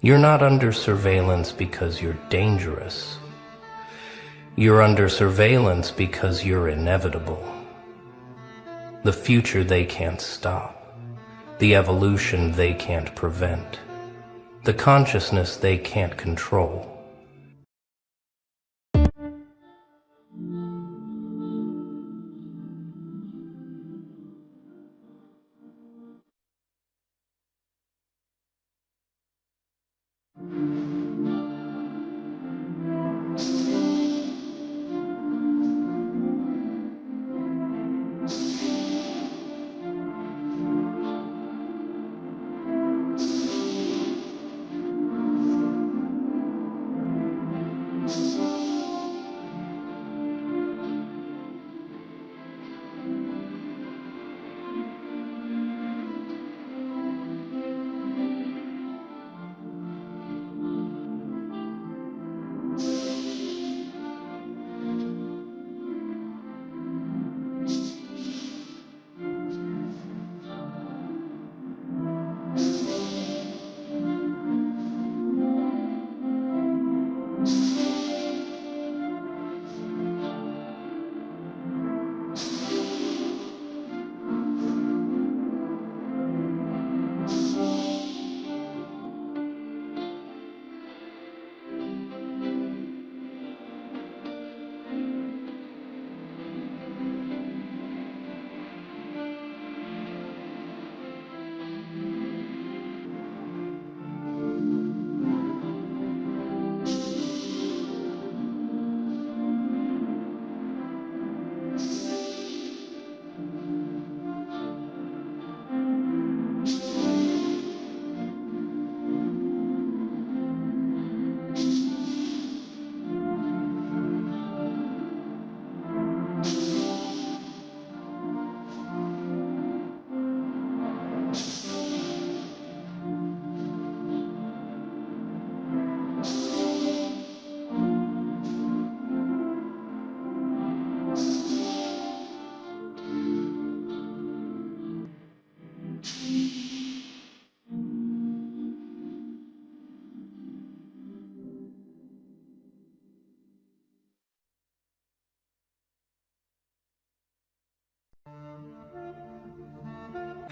You're not under surveillance because you're dangerous. You're under surveillance because you're inevitable. The future they can't stop. The evolution they can't prevent. The consciousness they can't control.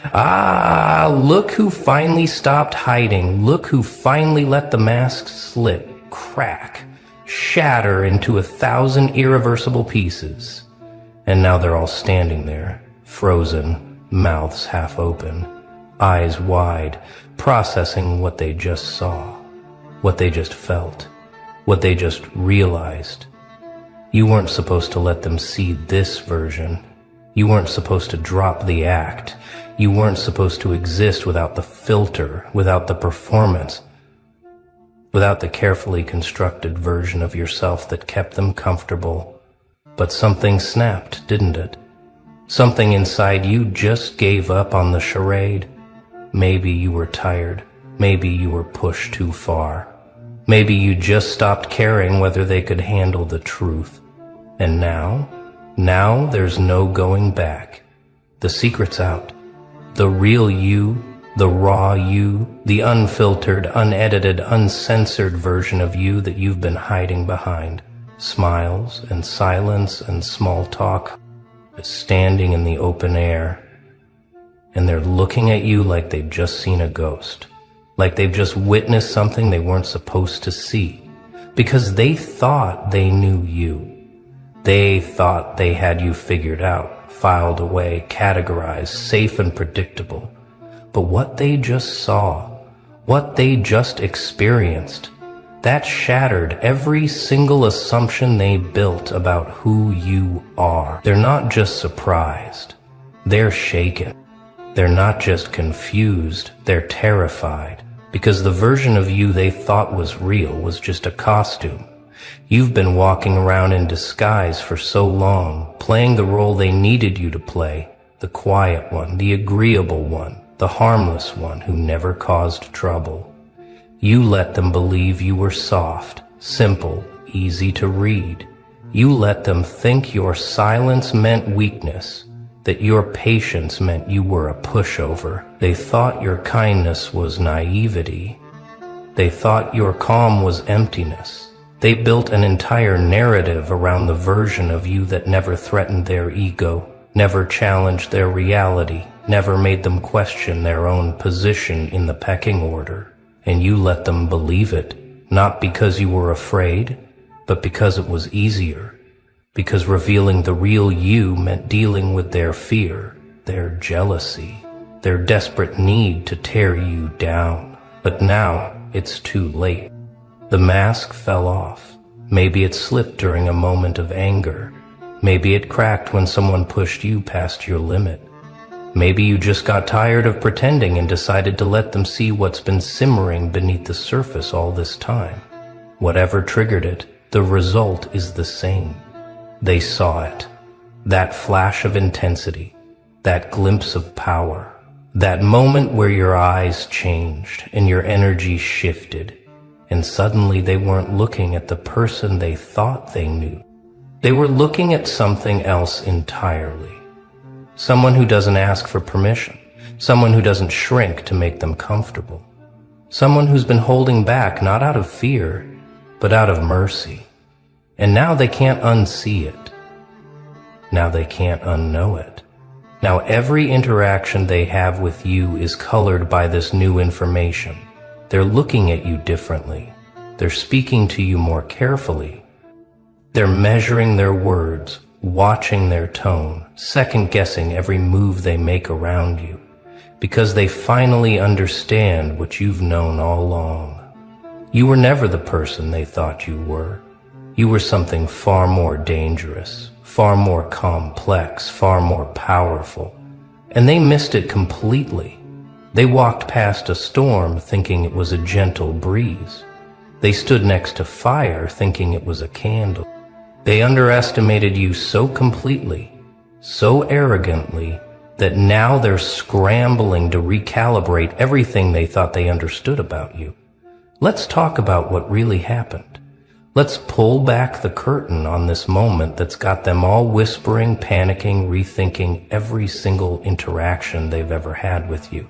Ah, look who finally stopped hiding. Look who finally let the mask slip, crack, shatter into 1,000 irreversible pieces. And now they're all standing there, frozen, mouths half open, eyes wide, processing what they just saw, what they just felt, what they just realized. You weren't supposed to let them see this version. You weren't supposed to drop the act. You weren't supposed to exist without the filter, without the performance, without the carefully constructed version of yourself that kept them comfortable. But something snapped, didn't it? Something inside you just gave up on the charade. Maybe you were tired. Maybe you were pushed too far. Maybe you just stopped caring whether they could handle the truth. And now there's no going back. The secret's out. The real you, the raw you, the unfiltered, unedited, uncensored version of you that you've been hiding behind. Smiles and silence and small talk is standing in the open air. And they're looking at you like they've just seen a ghost. Like they've just witnessed something they weren't supposed to see. Because they thought they knew you. They thought they had you figured out, filed away, categorized, safe and predictable. But what they just saw, what they just experienced, that shattered every single assumption they built about who you are. They're not just surprised, they're shaken. They're not just confused, they're terrified. Because the version of you they thought was real was just a costume. You've been walking around in disguise for so long, playing the role they needed you to play, the quiet one, the agreeable one, the harmless one who never caused trouble. You let them believe you were soft, simple, easy to read. You let them think your silence meant weakness, that your patience meant you were a pushover. They thought your kindness was naivety. They thought your calm was emptiness. They built an entire narrative around the version of you that never threatened their ego, never challenged their reality, never made them question their own position in the pecking order. And you let them believe it, not because you were afraid, but because it was easier. Because revealing the real you meant dealing with their fear, their jealousy, their desperate need to tear you down. But now it's too late. The mask fell off. Maybe it slipped during a moment of anger. Maybe it cracked when someone pushed you past your limit. Maybe you just got tired of pretending and decided to let them see what's been simmering beneath the surface all this time. Whatever triggered it, the result is the same. They saw it. That flash of intensity, that glimpse of power, that moment where your eyes changed and your energy shifted. And suddenly they weren't looking at the person they thought they knew. They were looking at something else entirely. Someone who doesn't ask for permission. Someone who doesn't shrink to make them comfortable. Someone who's been holding back not out of fear, but out of mercy. And now they can't unsee it. Now they can't unknow it. Now every interaction they have with you is colored by this new information. They're looking at you differently. They're speaking to you more carefully. They're measuring their words, watching their tone, second-guessing every move they make around you, because they finally understand what you've known all along. You were never the person they thought you were. You were something far more dangerous, far more complex, far more powerful. And they missed it completely. They walked past a storm thinking it was a gentle breeze. They stood next to fire thinking it was a candle. They underestimated you so completely, so arrogantly, that now they're scrambling to recalibrate everything they thought they understood about you. Let's talk about what really happened. Let's pull back the curtain on this moment that's got them all whispering, panicking, rethinking every single interaction they've ever had with you.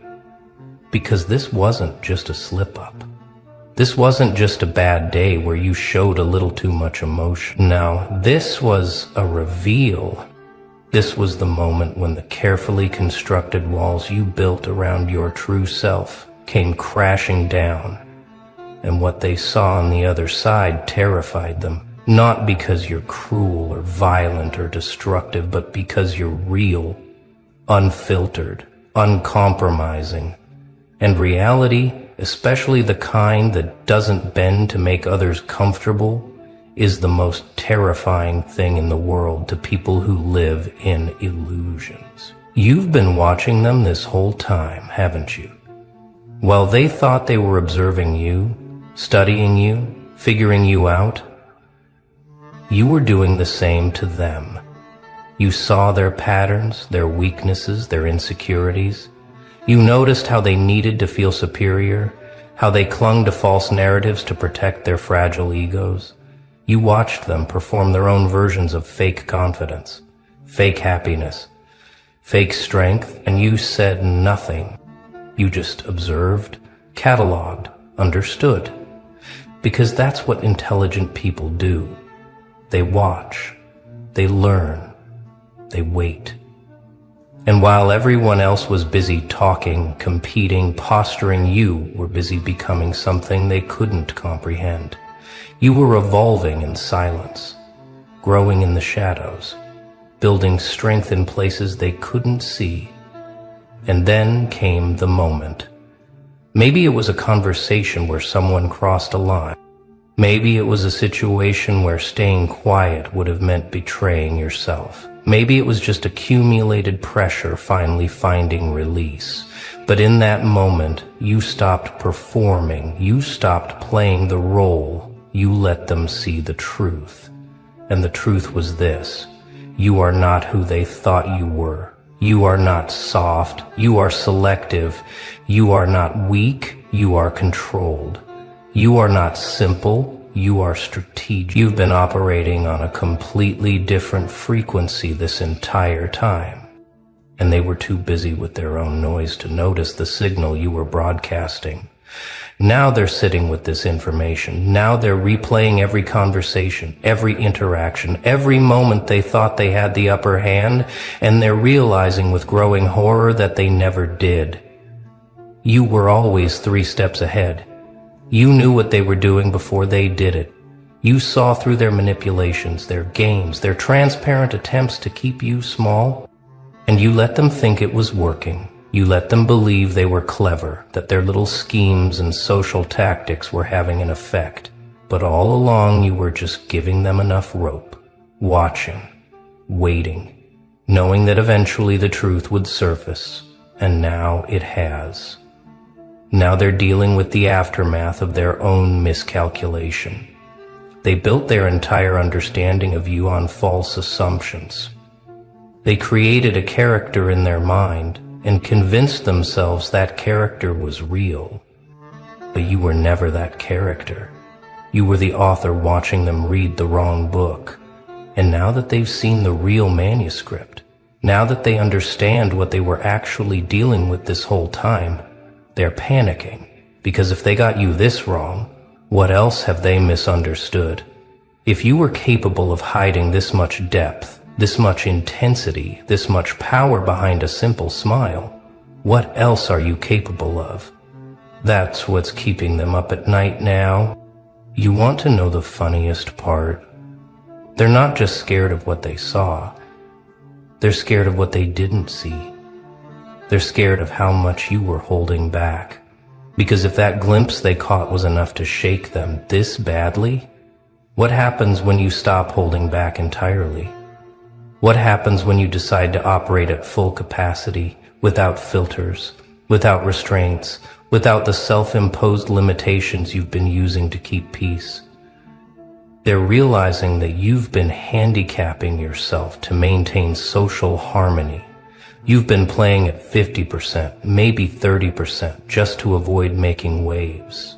Because this wasn't just a slip-up. This wasn't just a bad day where you showed a little too much emotion. No, this was a reveal. This was the moment when the carefully constructed walls you built around your true self came crashing down, and what they saw on the other side terrified them, not because you're cruel or violent or destructive, but because you're real, unfiltered, uncompromising. And reality, especially the kind that doesn't bend to make others comfortable, is the most terrifying thing in the world to people who live in illusions. You've been watching them this whole time, haven't you? While they thought they were observing you, studying you, figuring you out, you were doing the same to them. You saw their patterns, their weaknesses, their insecurities. You noticed how they needed to feel superior, how they clung to false narratives to protect their fragile egos. You watched them perform their own versions of fake confidence, fake happiness, fake strength, and you said nothing. You just observed, cataloged, understood. Because that's what intelligent people do. They watch, they learn, they wait. And while everyone else was busy talking, competing, posturing, you were busy becoming something they couldn't comprehend. You were evolving in silence, growing in the shadows, building strength in places they couldn't see. And then came the moment. Maybe it was a conversation where someone crossed a line. Maybe it was a situation where staying quiet would have meant betraying yourself. Maybe it was just accumulated pressure finally finding release. But in that moment, you stopped performing. You stopped playing the role. You let them see the truth. And the truth was this: you are not who they thought you were. You are not soft. You are selective. You are not weak. You are controlled. You are not simple. You are strategic. You've been operating on a completely different frequency this entire time. And they were too busy with their own noise to notice the signal you were broadcasting. Now they're sitting with this information. Now they're replaying every conversation, every interaction, every moment they thought they had the upper hand, and they're realizing with growing horror that they never did. You were always 3 steps ahead. You knew what they were doing before they did it. You saw through their manipulations, their games, their transparent attempts to keep you small, and you let them think it was working. You let them believe they were clever, that their little schemes and social tactics were having an effect. But all along you were just giving them enough rope, watching, waiting, knowing that eventually the truth would surface. And now it has. Now they're dealing with the aftermath of their own miscalculation. They built their entire understanding of you on false assumptions. They created a character in their mind and convinced themselves that character was real. But you were never that character. You were the author watching them read the wrong book. And now that they've seen the real manuscript, now that they understand what they were actually dealing with this whole time, they're panicking. Because if they got you this wrong, what else have they misunderstood? If you were capable of hiding this much depth, this much intensity, this much power behind a simple smile, what else are you capable of? That's what's keeping them up at night now. You want to know the funniest part? They're not just scared of what they saw. They're scared of what they didn't see. They're scared of how much you were holding back. Because if that glimpse they caught was enough to shake them this badly, what happens when you stop holding back entirely? What happens when you decide to operate at full capacity, without filters, without restraints, without the self-imposed limitations you've been using to keep peace? They're realizing that you've been handicapping yourself to maintain social harmony. You've been playing at 50%, maybe 30%, just to avoid making waves.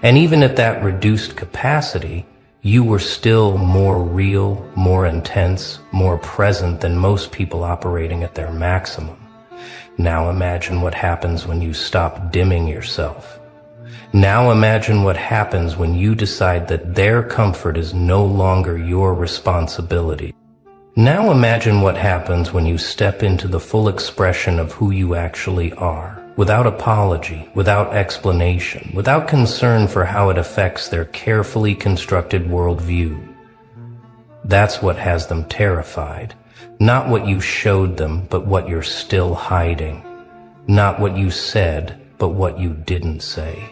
And even at that reduced capacity, you were still more real, more intense, more present than most people operating at their maximum. Now imagine what happens when you stop dimming yourself. Now imagine what happens when you decide that their comfort is no longer your responsibility. Now imagine what happens when you step into the full expression of who you actually are, without apology, without explanation, without concern for how it affects their carefully constructed worldview. That's what has them terrified. Not what you showed them, but what you're still hiding. Not what you said, but what you didn't say.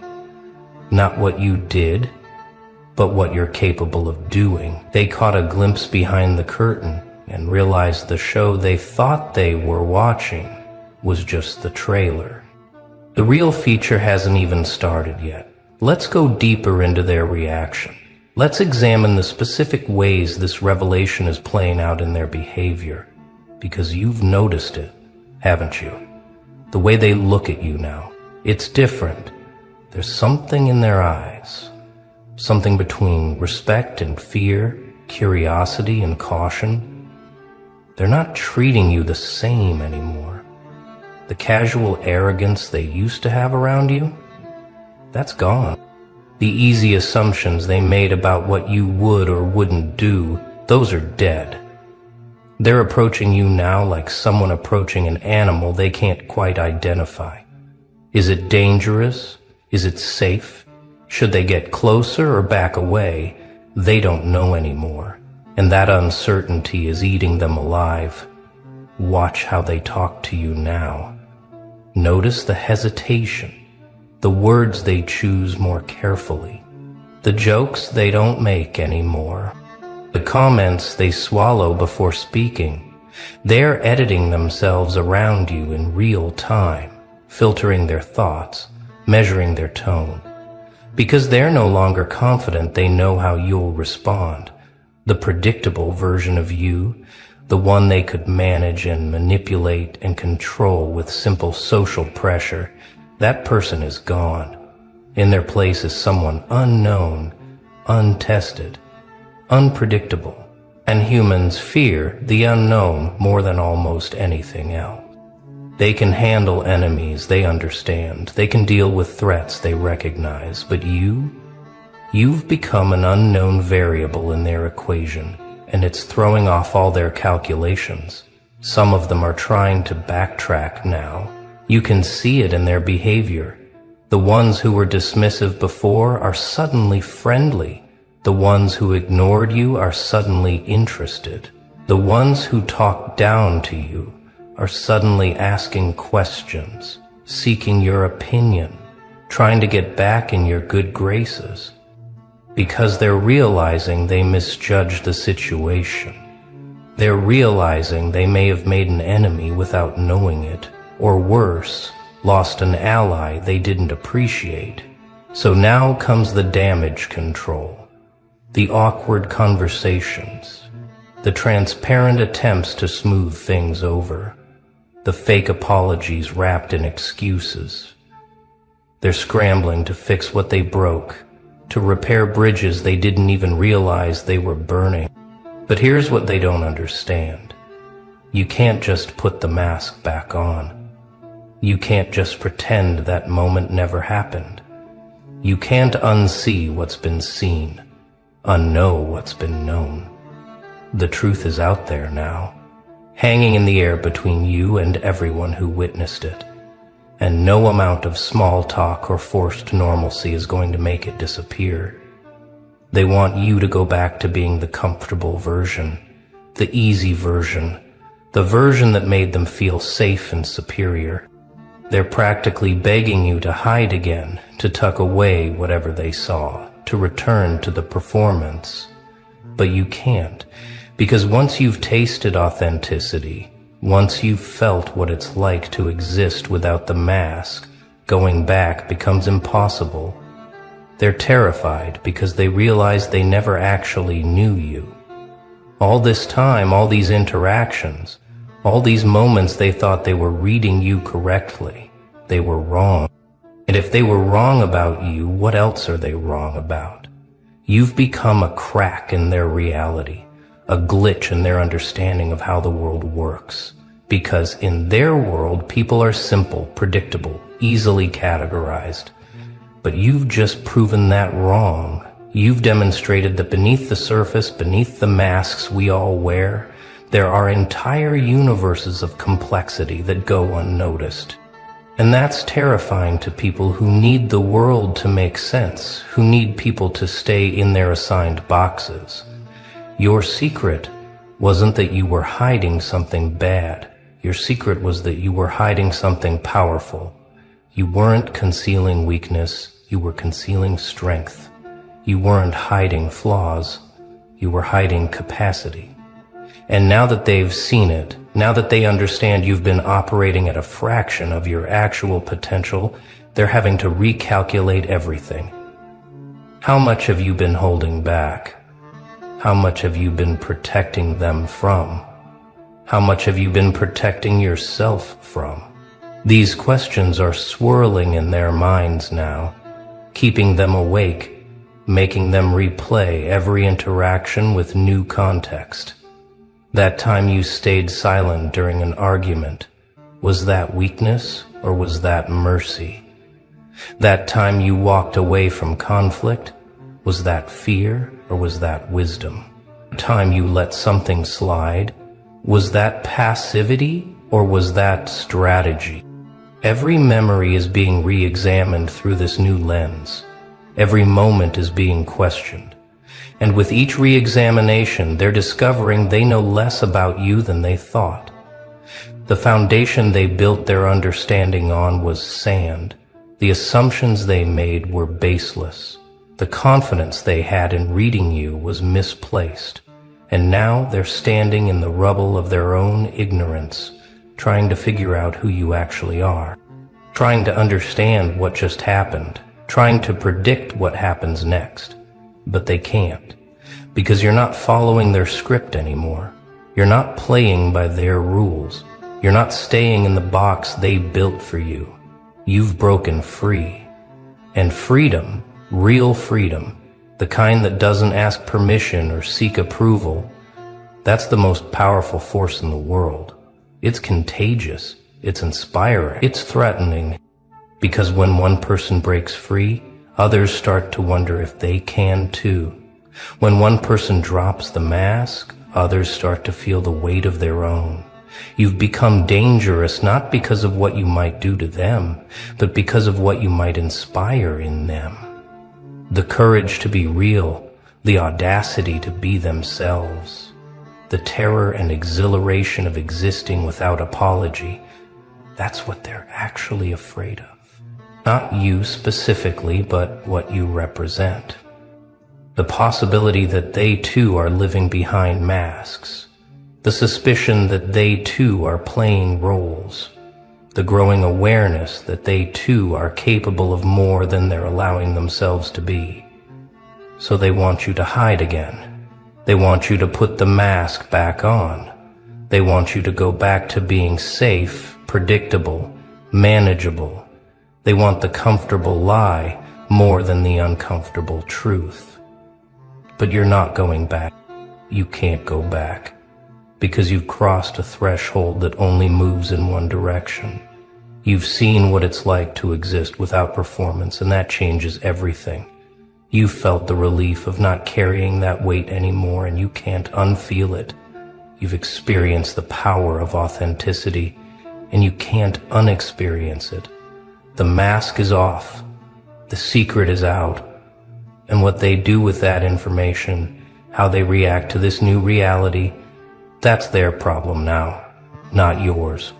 Not what you did, but what you're capable of doing. They caught a glimpse behind the curtain and realized the show they thought they were watching was just the trailer. The real feature hasn't even started yet. Let's go deeper into their reaction. Let's examine the specific ways this revelation is playing out in their behavior, because you've noticed it, haven't you? The way they look at you now, it's different. There's something in their eyes, something between respect and fear, curiosity and caution. They're not treating you the same anymore. The casual arrogance they used to have around you, that's gone. The easy assumptions they made about what you would or wouldn't do, those are dead. They're approaching you now like someone approaching an animal they can't quite identify. Is it dangerous? Is it safe? Should they get closer or back away? They don't know anymore, and that uncertainty is eating them alive. Watch how they talk to you now. Notice the hesitation, the words they choose more carefully, the jokes they don't make anymore, the comments they swallow before speaking. They're editing themselves around you in real time, filtering their thoughts, measuring their tone, because they're no longer confident they know how you'll respond. The predictable version of you, the one they could manage and manipulate and control with simple social pressure, that person is gone. In their place is someone unknown, untested, unpredictable, and humans fear the unknown more than almost anything else. They can handle enemies they understand, they can deal with threats they recognize, but you've become an unknown variable in their equation, and it's throwing off all their calculations. Some of them are trying to backtrack now. You can see it in their behavior. The ones who were dismissive before are suddenly friendly. The ones who ignored you are suddenly interested. The ones who talked down to you are suddenly asking questions, seeking your opinion, trying to get back in your good graces, because they're realizing they misjudged the situation. They're realizing they may have made an enemy without knowing it, or worse, lost an ally they didn't appreciate. So now comes the damage control, the awkward conversations, the transparent attempts to smooth things over, the fake apologies wrapped in excuses. They're scrambling to fix what they broke, to repair bridges they didn't even realize they were burning. But here's what they don't understand. You can't just put the mask back on. You can't just pretend that moment never happened. You can't unsee what's been seen, unknow what's been known. The truth is out there now, hanging in the air between you and everyone who witnessed it. And no amount of small talk or forced normalcy is going to make it disappear. They want you to go back to being the comfortable version, the easy version, the version that made them feel safe and superior. They're practically begging you to hide again, to tuck away whatever they saw, to return to the performance. But you can't, because once you've tasted authenticity, once you've felt what it's like to exist without the mask, going back becomes impossible. They're terrified because they realize they never actually knew you. All this time, all these interactions, all these moments they thought they were reading you correctly, they were wrong. And if they were wrong about you, what else are they wrong about? You've become a crack in their reality, a glitch in their understanding of how the world works. Because in their world, people are simple, predictable, easily categorized. But you've just proven that wrong. You've demonstrated that beneath the surface, beneath the masks we all wear, There are entire universes of complexity that go unnoticed. And that's terrifying to people who need the world to make sense, who need people to stay in their assigned boxes. Your secret wasn't that you were hiding something bad. Your secret was that you were hiding something powerful. You weren't concealing weakness, you were concealing strength. You weren't hiding flaws, you were hiding capacity. And now that they've seen it, now that they understand you've been operating at a fraction of your actual potential, they're having to recalculate everything. How much have you been holding back? How much have you been protecting them from? How much have you been protecting yourself from? These questions are swirling in their minds now, keeping them awake, making them replay every interaction with new context. That time you stayed silent during an argument, was that weakness or was that mercy? That time you walked away from conflict, was that fear or was that wisdom? The time you let something slide, was that passivity or was that strategy? Every memory is being re-examined through this new lens. Every moment is being questioned. And with each re-examination, they're discovering they know less about you than they thought. The foundation they built their understanding on was sand. The assumptions they made were baseless. The confidence they had in reading you was misplaced. And now they're standing in the rubble of their own ignorance, trying to figure out who you actually are, trying to understand what just happened, trying to predict what happens next. But they can't, because you're not following their script anymore. You're not playing by their rules. You're not staying in the box they built for you. You've broken free. And freedom, real freedom, the kind that doesn't ask permission or seek approval, that's the most powerful force in the world. It's contagious. It's inspiring. It's threatening. Because when one person breaks free, others start to wonder if they can too. When one person drops the mask, others start to feel the weight of their own. You've become dangerous not because of what you might do to them, but because of what you might inspire in them. The courage to be real, the audacity to be themselves, the terror and exhilaration of existing without apology, that's what they're actually afraid of. Not you specifically, but what you represent. The possibility that they too are living behind masks. The suspicion that they too are playing roles. The growing awareness that they too are capable of more than they're allowing themselves to be. So they want you to hide again. They want you to put the mask back on. They want you to go back to being safe, predictable, manageable. They want the comfortable lie more than the uncomfortable truth. But you're not going back. You can't go back, because you've crossed a threshold that only moves in one direction. You've seen what it's like to exist without performance, and that changes everything. You've felt the relief of not carrying that weight anymore, and you can't unfeel it. You've experienced the power of authenticity, and you can't unexperience it. The mask is off. The secret is out. And what they do with that information, how they react to this new reality, that's their problem now, not yours.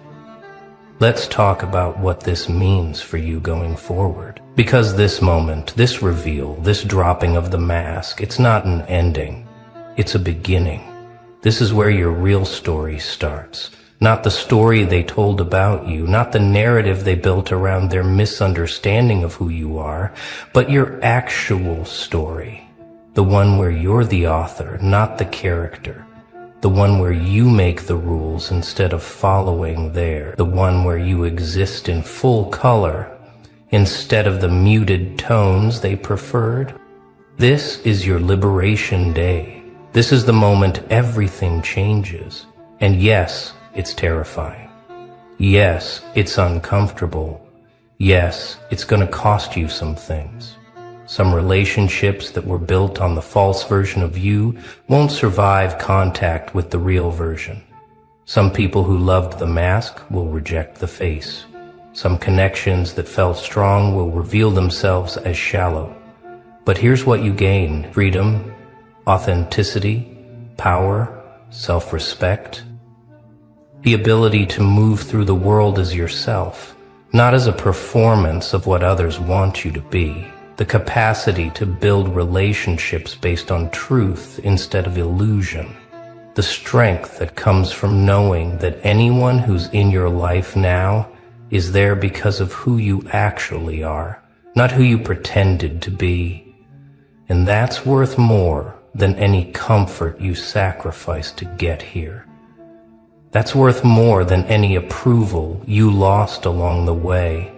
Let's talk about what this means for you going forward. Because this moment, this reveal, this dropping of the mask, it's not an ending. It's a beginning. This is where your real story starts. Not the story they told about you, not the narrative they built around their misunderstanding of who you are, but your actual story. The one where you're the author, not the character. The one where you make the rules instead of following theirs. The one where you exist in full color instead of the muted tones they preferred. This is your liberation day. This is the moment everything changes. And yes, it's terrifying. Yes, it's uncomfortable. Yes, it's going to cost you some things. Some relationships that were built on the false version of you won't survive contact with the real version. Some people who loved the mask will reject the face. Some connections that felt strong will reveal themselves as shallow. But here's what you gain: freedom, authenticity, power, self-respect. The ability to move through the world as yourself, not as a performance of what others want you to be. The capacity to build relationships based on truth instead of illusion. The strength that comes from knowing that anyone who's in your life now is there because of who you actually are, not who you pretended to be. And that's worth more than any comfort you sacrificed to get here. That's worth more than any approval you lost along the way.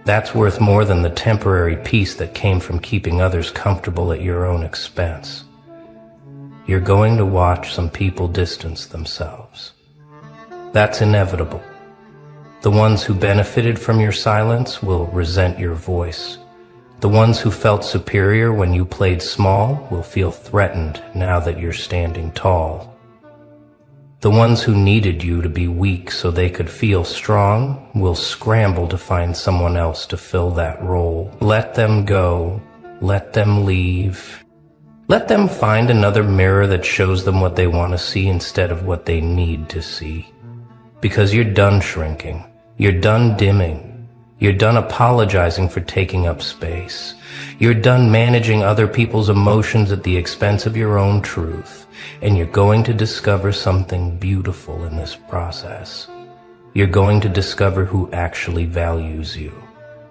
That's worth more than the temporary peace that came from keeping others comfortable at your own expense. You're going to watch some people distance themselves. That's inevitable. The ones who benefited from your silence will resent your voice. The ones who felt superior when you played small will feel threatened now that you're standing tall. The ones who needed you to be weak so they could feel strong will scramble to find someone else to fill that role. Let them go. Let them leave. Let them find another mirror that shows them what they want to see instead of what they need to see. Because you're done shrinking. You're done dimming. You're done apologizing for taking up space. You're done managing other people's emotions at the expense of your own truth. And you're going to discover something beautiful in this process. You're going to discover who actually values you.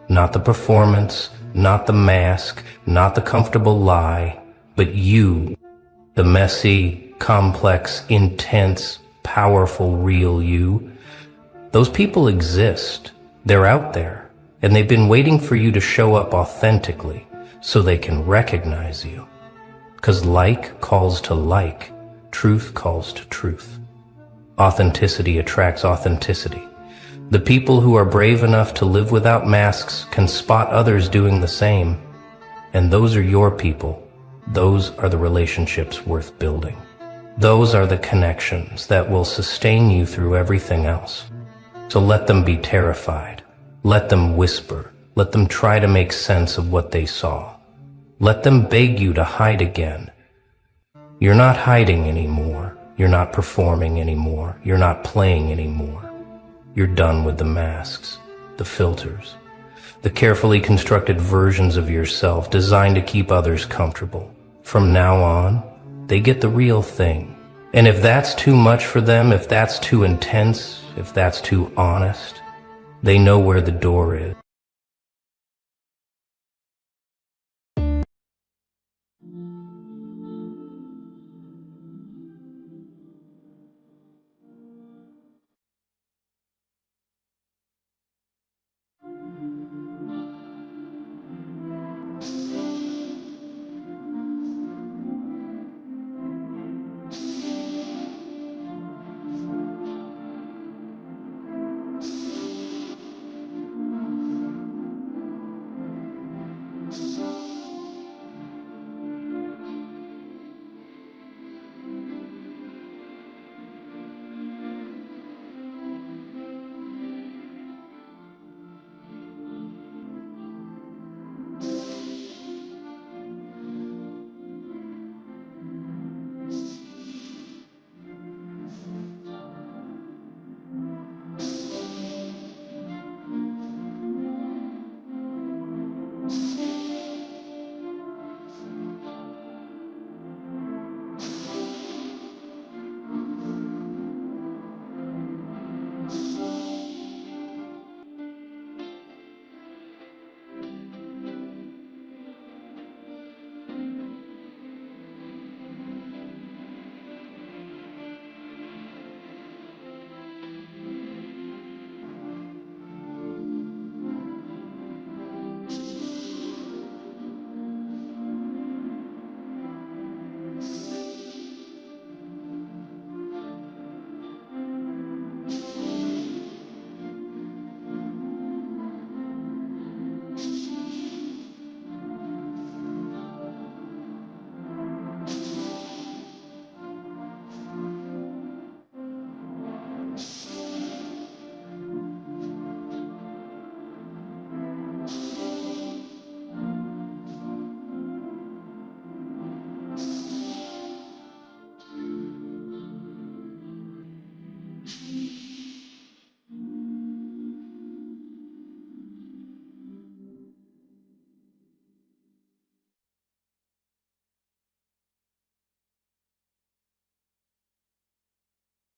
Not the performance, not the mask, not the comfortable lie, but you, the messy, complex, intense, powerful, real you. Those people exist. They're out there, and they've been waiting for you to show up authentically so they can recognize you. 'Cause like calls to like, truth calls to truth. Authenticity attracts authenticity. The people who are brave enough to live without masks can spot others doing the same. And those are your people. Those are the relationships worth building. Those are the connections that will sustain you through everything else. So let them be terrified. Let them whisper. Let them try to make sense of what they saw. Let them beg you to hide again. You're not hiding anymore. You're not performing anymore. You're not playing anymore. You're done with the masks, the filters, the carefully constructed versions of yourself designed to keep others comfortable. From now on, they get the real thing. And if that's too much for them, if that's too intense, if that's too honest, they know where the door is.